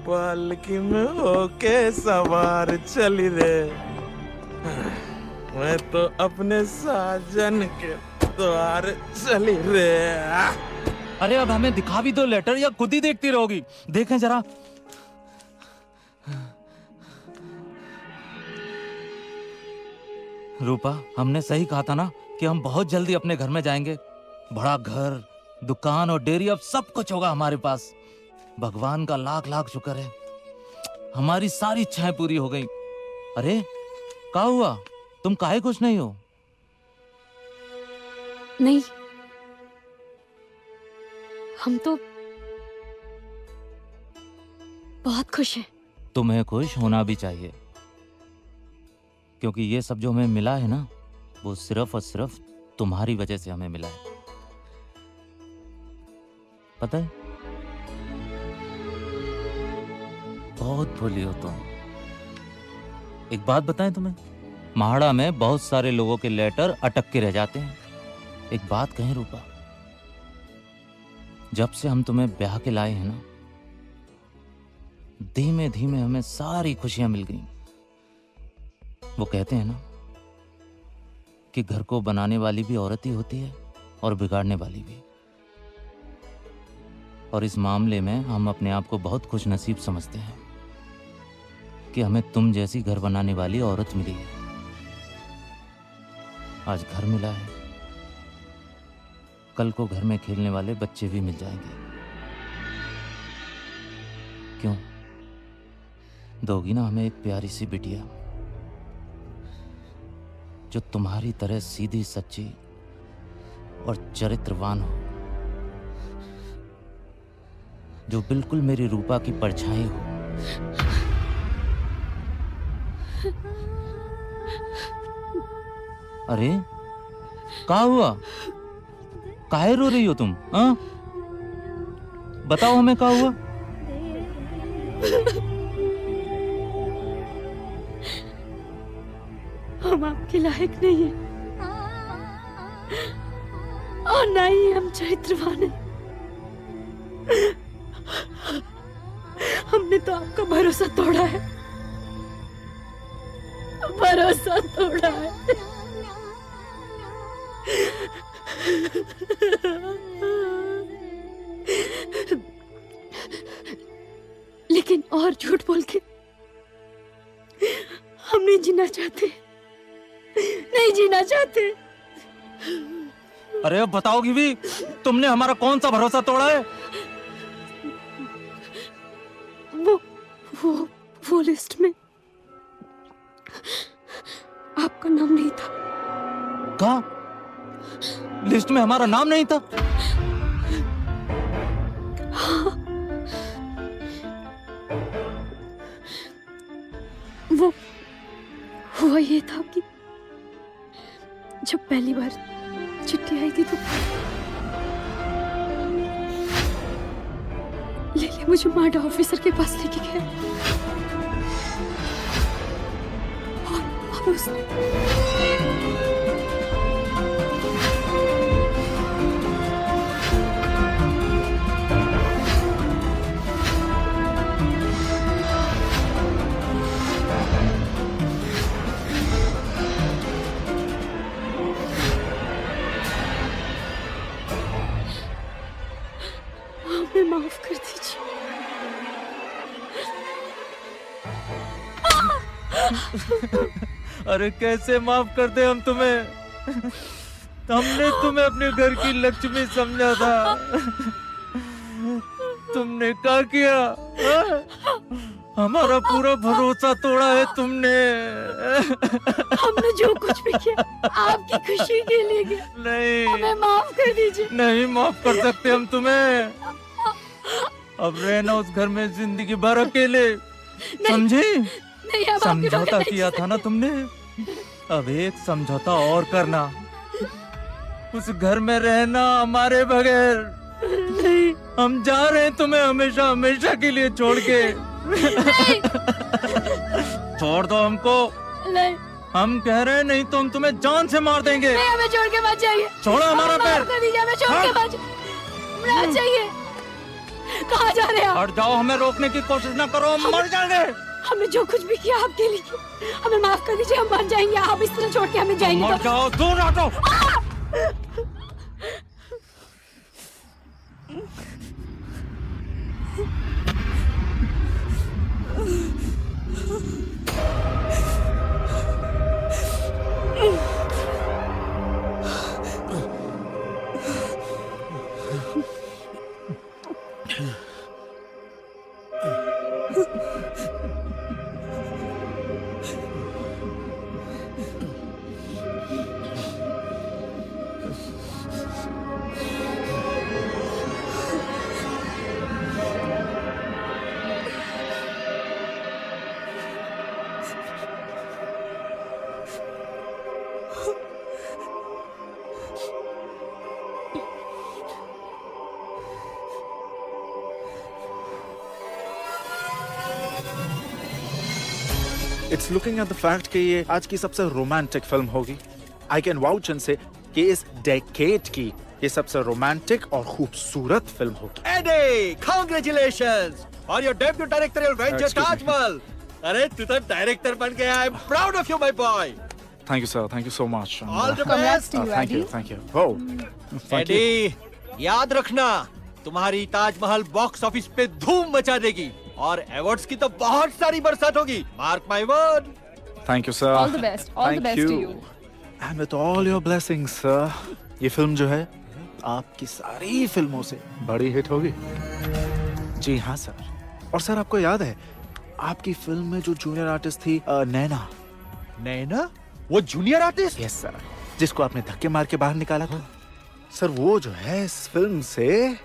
पालकी में होके सवार चली रे, मैं तो अपने साजन के द्वार चली रे। अरे अब हमें दिखा भी दो लेटर, या खुद ही देखती रहोगी? देखें जरा। रूपा, हमने सही कहा था ना, कि हम बहुत जल्दी अपने घर में जाएंगे। बड़ा घर, दुकान और डेयरी, अब सब कुछ होगा हमारे पास। भगवान का लाख लाख शुक्र है, हमारी सारी इच्छाएं पूरी हो गई। अरे क्या हुआ, तुम काहे खुश नहीं हो? नहीं, हम तो बहुत खुश हैं। तुम्हें खुश होना भी चाहिए, क्योंकि ये सब जो हमें मिला है ना, वो सिर्फ और सिर्फ तुम्हारी वजह से हमें मिला है। पता है, बहुत भोली हो तुम। एक बात बताएं तुम्हें, महाड़ा में बहुत सारे लोगों के लेटर अटक के रह जाते हैं। एक बात कहें रूपा, जब से हम तुम्हें ब्याह के लाए हैं ना, धीमे धीमे हमें सारी खुशियां मिल गई। वो कहते हैं ना कि घर को बनाने वाली भी औरत ही होती है और बिगाड़ने वाली भी। और इस मामले में हम अपने आप को बहुत खुश नसीब समझते हैं कि हमें तुम जैसी घर बनाने वाली औरत मिली है। आज घर मिला है, कल को घर में खेलने वाले बच्चे भी मिल जाएंगे। क्यों दोगी ना हमें एक प्यारी सी बिटिया, जो तुम्हारी तरह सीधी सच्ची और चरित्रवान हो, जो बिल्कुल मेरी रूपा की परछाई हो। अरे क्या हुआ, काहे रो रही हो तुम? हाँ बताओ हमें क्या हुआ? हम आपके लायक नहीं हैं और ना ही हम चरित्रवान हैं। हमने तो आपका भरोसा तोड़ा है, भरोसा तोड़ा है। लेकिन और झूठ बोल के हम नहीं जीना चाहते, नहीं जीना चाहते। अरे अब बताओगी भी, तुमने हमारा कौन सा भरोसा तोड़ा है? वो लिस्ट में आपका नाम नहीं था। कहा? लिस्ट में हमारा नाम नहीं था? हाँ। वो हुआ ये था कि जब पहली बार चिट्ठी आई थी तो लेले मुझे मार्डा ऑफिसर के पास लेके गया और उसने हमें माफ कर दीजिए। अरे कैसे माफ कर दे हम तुम्हें? हमने तुम्हें अपने घर की लक्ष्मी समझा था, तुमने क्या किया? हमारा पूरा भरोसा तोड़ा है तुमने। हमने जो कुछ भी किया आपकी खुशी के लिए किया। नहीं, हमें माफ कर दीजिए। नहीं माफ कर सकते हम तुम्हें। अब रहना उस घर में जिंदगी भर अकेले, समझी? नहीं, अब आपकी समझौता बात किया था ना तुमने, अब एक समझौता और करना, उस घर में रहना हमारे बगैर। नहीं, हम जा रहे हैं तुम्हें हमेशा हमेशा के लिए छोड़ के। नहीं। छोड़ दो हमको। नहीं, हम कह रहे हैं, नहीं तो हम तुम्हें जान से मार देंगे। नहीं, हमें छोड़ के मत जाइए। छोड़ो हमारा पैर। माफ कर दीजिए, हमें छोड़ के मत मत जाइए। कहाँ जा रहे हैं आप? हट जाओ, हमें रोकने की कोशिश ना करो, हम मर जाएंगे। हमने जो कुछ भी किया आपके लिए किया, हमें माफ कर दीजिए, हम मर जाएंगे। आप इस तरह छोड़ के हमें जाएंगे मर जाओ, दूर हटो। It's looking at the fact कि ये आज की सबसे रोमांटिक फिल्म होगी। आई कैन वाउच एंड से कि इस डेकेड की ये सबसे रोमांटिक और खूबसूरत फिल्म होगी। Eddie, congratulations on your debut directorial venture Taj Mahal. अरे तू तो डायरेक्टर बन गया। I am proud of you my boy. Thank you sir, thank you so much. All the best to you, thank you, Eddie. Thank you. Oh, Eddie, याद रखना तुम्हारी ताजमहल बॉक्स ऑफिस पे धूम मचा देगी और अवार्ड्स की तो बहुत सारी बरसात होगी। Mark my word. Thank you sir. All the best. All the best to you. And with all your blessings sir, ये फिल्म जो है आपकी सारी फिल्मों से बड़ी हिट होगी। जी हाँ सर। और सर आपको याद है आपकी फिल्म में जो जूनियर आर्टिस्ट थी नैना? नैना? वो जूनियर आर्टिस्ट? यस सर, जिसको आपने धक्के मार के बाहर निकाला था। सर वो जो है इस फिल्म से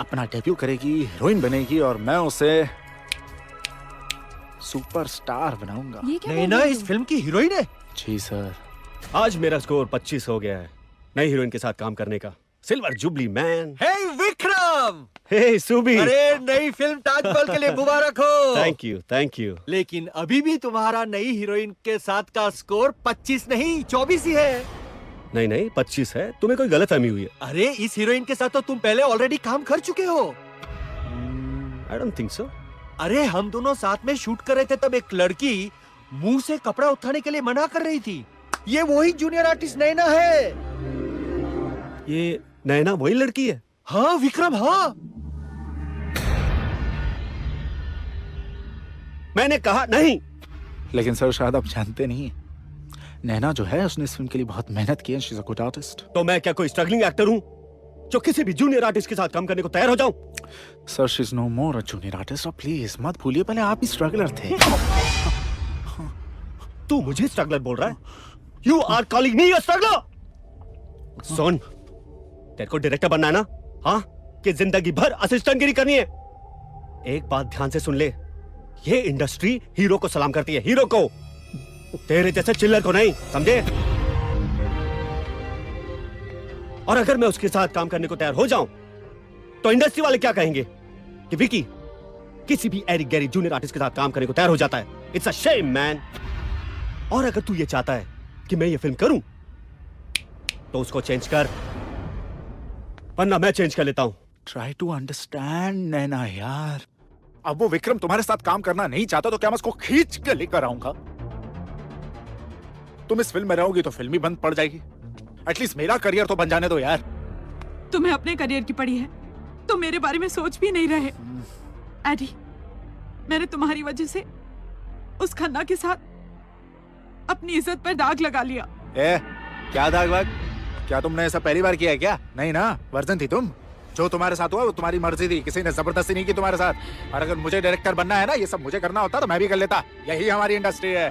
अपना डेब्यू करेगी, हीरोइन बनेगी और मैं उसे सुपरस्टार बनाऊंगा। नैना इस फिल्म की हीरोइन है? जी सर। आज मेरा स्कोर 25 हो गया है नई हीरोइन के साथ काम करने का। Silver jubilee man. Hey Vikram! Hey Subi. अरे नई फिल्म ताजमहल के लिए मुबारक हो। Thank you, thank you. लेकिन अभी भी तुम्हारा नई हीरोइन के साथ का स्कोर 25 नहीं 24 ही है। नहीं नहीं 25 है, तुम्हें कोई गलतफहमी हुई है। अरे इस हीरोइन के साथ तो तुम पहले ऑलरेडी काम कर चुके हो। I don't think so. अरे हम दोनों साथ में शूट कर रहे थे तब एक लड़की मुंह से कपड़ा उठाने के लिए मना कर रही थी। ये वही जूनियर आर्टिस्ट नैना है। ये नैना वही लड़की है? हाँ विक्रम, हाँ। मैंने कहा नहीं। लेकिन सर शायद आप जानते नहीं, नैना जो है उसने इस फिल्म के लिए बहुत मेहनत की है। She is a good artist. तो मैं क्या कोई स्ट्रगलिंग एक्टर हूँ जो किसी भी जूनियर आर्टिस्ट के साथ काम करने को तैयार हो जाऊं? Sir she is no more a junior artist. और प्लीज मत भूलिए पहले आप ही स्ट्रगलर थे। तू मुझे स्ट्रगलर बोल रहा है? You are calling me a struggler? सुन, तेरे को डायरेक्टर बनना है ना? हाँ, कि जिंदगी भर असिस्टेंटगिरी करनी है? एक बात ध्यान से सुन ले, ये इंडस्ट्री हीरो को सलाम करती है, हीरो को, तेरे जैसे चिल्लर को नहीं, समझे? और अगर मैं उसके साथ काम करने को तैयार हो जाऊं तो इंडस्ट्री वाले क्या कहेंगे कि विकी किसी भी एरिक गैरी जूनियर आर्टिस्ट के साथ काम करने को तैयार हो जाता है। It's a shame man. और अगर तू ये चाहता है कि मैं ये फिल्म करूं तो उसको चेंज कर, वरना मैं चेंज कर लेता हूं। ट्राई टू अंडरस्टैंड नैना यार। अब वो विक्रम तुम्हारे साथ काम करना नहीं चाहता तो क्या मैं उसको खींच के लेकर आऊंगा? तुम इस फिल्म में रहोगी तो फिल्म ही बंद पड़ जाएगी। एटलीस्ट मेरा करियर तो बन जाने दो यार। तुम्हें अपने करियर की पड़ी है, तुम मेरे बारे में सोच भी नहीं रहे। एडी, मैंने तुम्हारी वजह से उस खन्ना के साथ अपनी इज्जत पर दाग लगा लिया। क्या दाग वाग? क्या तुमने ऐसा पहली बार किया है क्या? नहीं ना, वर्जन थी तुम। जो तुम्हारे साथ हुआ वो तुम्हारी मर्जी थी, किसी ने जबरदस्ती नहीं की तुम्हारे साथ। और अगर मुझे डायरेक्टर बनना है ना, ये सब मुझे करना होता तो मैं भी कर लेता। यही हमारी इंडस्ट्री है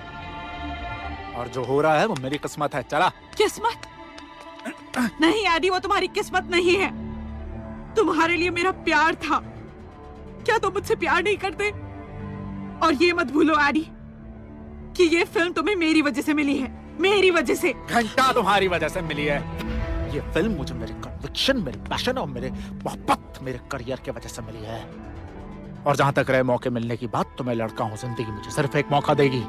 और जो हो रहा है वो मेरी किस्मत है। चला। किस्मत नहीं एडी, वो तुम्हारी किस्मत नहीं है। तुम्हारे लिए मेरा प्यार था। क्या तुम मुझसे प्यार नहीं करते? और ये मत भूलो एडी कि ये फिल्म तुम्हें मेरी वजह से मिली है, मेरी वजह से। घंटा तुम्हारी वजह से मिली है। ये फिल्म मुझे मेरे कन्विक्शन, मेरे पैशन और मेरे मोहब्बत, मेरे करियर की वजह से मिली है। और जहां तक रहे मौके मिलने की बात, तो मैं लड़का हूं, जिंदगी मुझे सिर्फ एक मौका देगी।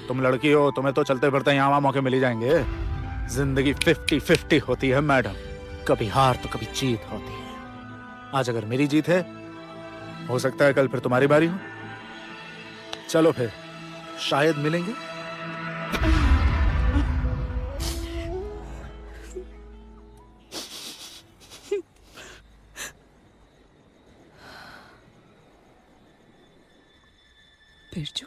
तुम लड़की हो, तुम्हें तो चलते फिरते यहाँ वहां मौके मिल ही जाएंगे। जिंदगी 50-50 होती है मैडम, कभी हार तो कभी जीत होती है। आज अगर मेरी जीत है, हो सकता है कल फिर तुम्हारी बारी हो। चलो फिर शायद मिलेंगे। बिरजू,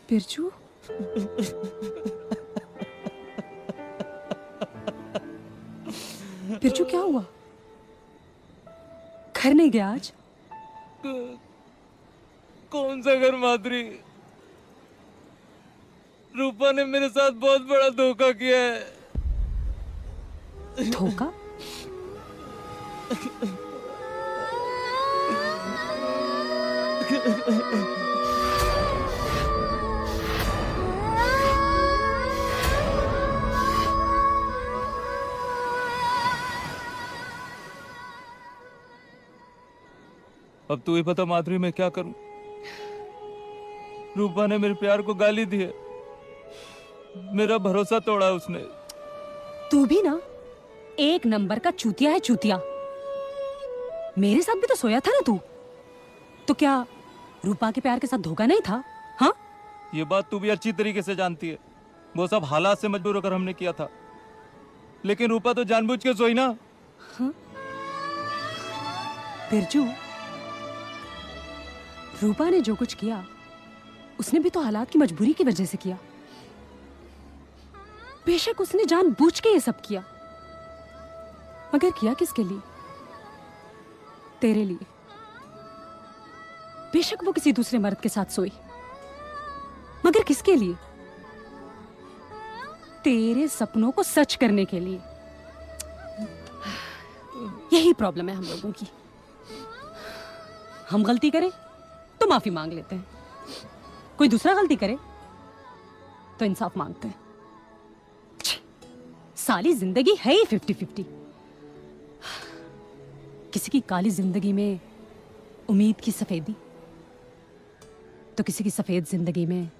बिरजू, बिरजू क्या हुआ? घर नहीं गया आज? कौन सा घर माधुरी? रूपा ने मेरे साथ बहुत बड़ा धोखा किया है। धोखा? अब तू ही बता माधुरी, मैं क्या करूं? रूपा ने मेरे प्यार को गाली दी है, मेरा भरोसा तोड़ा उसने। तू भी ना एक नंबर का चूतिया है, चूतिया। मेरे साथ भी तो सोया था ना तू, तो क्या रूपा के प्यार के साथ धोखा नहीं था? हाँ, ये बात तू भी अच्छी तरीके से जानती है। वो सब हालात से मजबूर होकर हमने किया था, लेकिन रूपा तो जानबूझ के सोई ना। हाँ? बिरजू, रूपा ने जो कुछ किया उसने भी तो हालात की मजबूरी की वजह से किया। बेशक उसने जानबूझ के ये सब किया, मगर किया किसके लिए? तेरे लिए। बेशक वो किसी दूसरे मर्द के साथ सोई, मगर किसके लिए? तेरे सपनों को सच करने के लिए। यही प्रॉब्लम है हम लोगों की। हम गलती करें तो माफी मांग लेते हैं, कोई दूसरा गलती करे तो इंसाफ मांगते हैं। साली जिंदगी है ही 50-50। किसी की काली जिंदगी में उम्मीद की सफेदी, तो किसी की सफेद जिंदगी में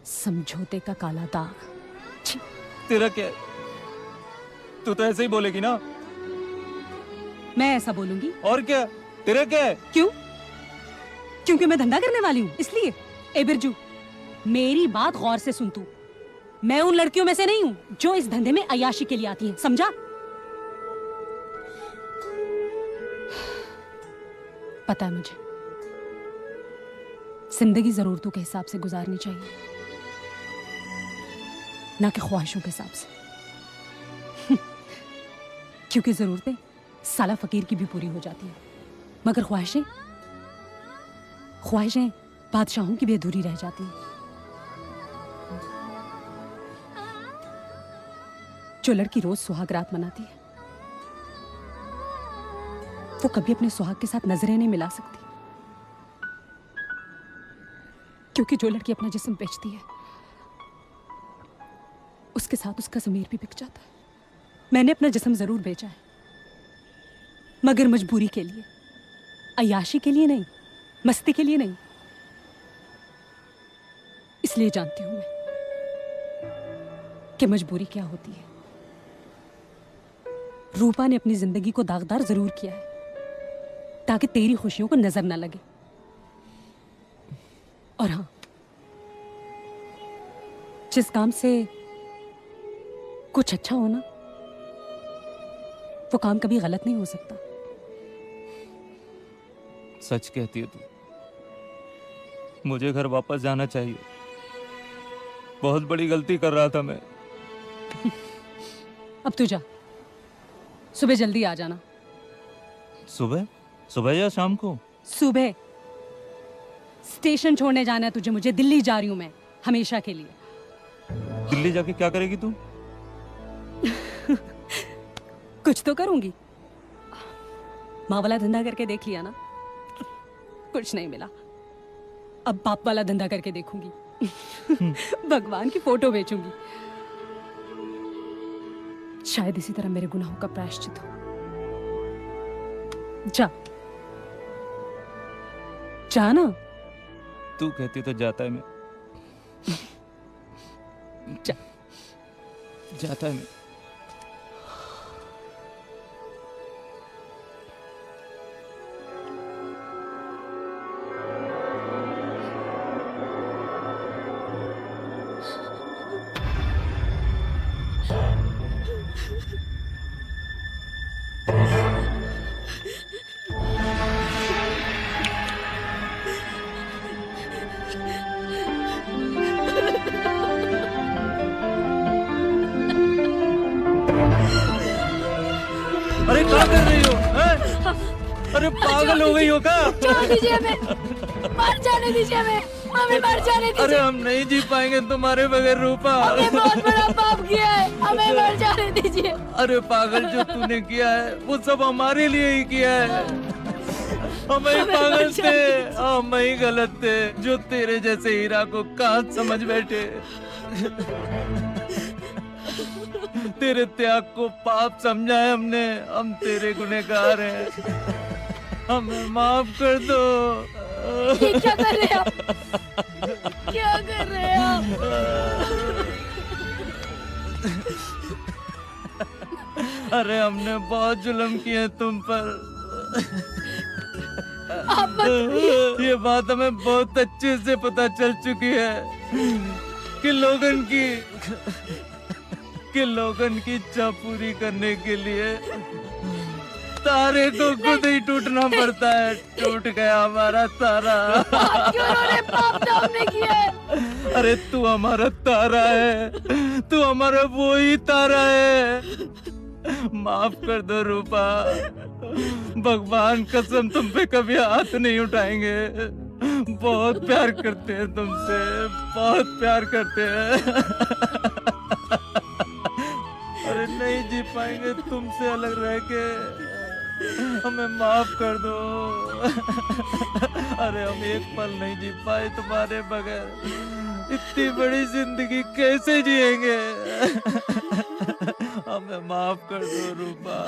समझौते का काला दाग। तेरा क्या? तू तो ऐसे ही बोलेगी ना? मैं ऐसा बोलूंगी? और क्या? तेरा क्या है? क्यों? क्योंकि मैं धंधा करने वाली हूं, इसलिए। ए बिरजू, मेरी बात गौर से सुन तू। मैं उन लड़कियों में से नहीं हूं जो इस धंधे में अय्याशी के लिए आती हैं, समझा? पता है मुझे, जिंदगी जरूरतों के हिसाब से गुजारनी चाहिए, ना कि ख्वाहिशों के हिसाब से। क्योंकि जरूरतें साला फकीर की भी पूरी हो जाती है, मगर ख्वाहिशें बादशाहों की भी अधूरी रह जाती हैं। जो लड़की रोज सुहाग रात मनाती है, वो कभी अपने सुहाग के साथ नजरें नहीं मिला सकती, क्योंकि जो लड़की अपना जिस्म बेचती है उसके साथ उसका ज़मीर भी बिक जाता है। मैंने अपना जिस्म जरूर बेचा है, मगर मजबूरी के लिए, अय्याशी के लिए नहीं, मस्ती के लिए नहीं। इसलिए जानती हूं मैं कि मजबूरी क्या होती है। रूपा ने अपनी जिंदगी को दागदार जरूर किया है ताकि तेरी खुशियों को नजर ना लगे। और हाँ, जिस काम से कुछ अच्छा हो ना, वो काम कभी गलत नहीं हो सकता। सच कहती है तू। मुझे घर वापस जाना चाहिए। बहुत बड़ी गलती कर रहा था मैं। अब तू जा, सुबह जल्दी आ जाना। सुबह? सुबह या शाम को? सुबह। स्टेशन छोड़ने जाना है तुझे मुझे। दिल्ली जा रही हूं मैं, हमेशा के लिए। दिल्ली जाके क्या करेगी तू? कुछ तो करूंगी। माँ वाला धंधा करके देख लिया ना, कुछ नहीं मिला। अब बाप वाला धंधा करके देखूंगी। भगवान की फोटो बेचूंगी। शायद इसी तरह मेरे गुनाहों का प्रायश्चित हो। जा जा ना। तू कहती तो जाता है मैं। जा। जाता है मैं। अरे क्या कर रही हो हैं? अरे पागल हो गई हो क्या? छोड़ दीजिए हमें, मर जाने दीजिए हमें मर जाने दीजिए। अरे हम नहीं जी पाएंगे तुम्हारे बगैर रूपा। हमने बहुत बड़ा पाप किया है, हमें मर जाने दीजिए। अरे पागल, जो तूने किया है वो सब हमारे लिए ही किया है। हम ही पागल थे, हम ही गलत थे जो तेरे जैसे हीरा को कहाँ समझ बैठे। तेरे त्याग को पाप समझा है हमने। हम तेरे गुनहगार हैं, हमें माफ कर दो। ये क्या कर रहे हैं आप? क्या कर रहे हैं आप? अरे हमने बहुत जुल्म किए तुम पर। ये बात हमें बहुत अच्छे से पता चल चुकी है कि लोगन की इच्छा पूरी करने के लिए तारे को खुद ही टूटना पड़ता है। टूट गया हमारा तारा। क्यों रो रहे? पाप तो हमने किया है। अरे तू हमारा तारा है, तू हमारा वो ही तारा है। माफ कर दो रूपा, भगवान कसम तुम पे कभी हाथ नहीं उठाएंगे। बहुत प्यार करते हैं तुमसे, बहुत प्यार करते हैं। अरे नहीं जी पाएंगे तुमसे अलग रह के, हमें माफ कर दो। अरे हम एक पल नहीं जी पाए तुम्हारे बगैर। इतनी बड़ी जिंदगी कैसे जिएंगे? हमें माफ कर दो रूपा।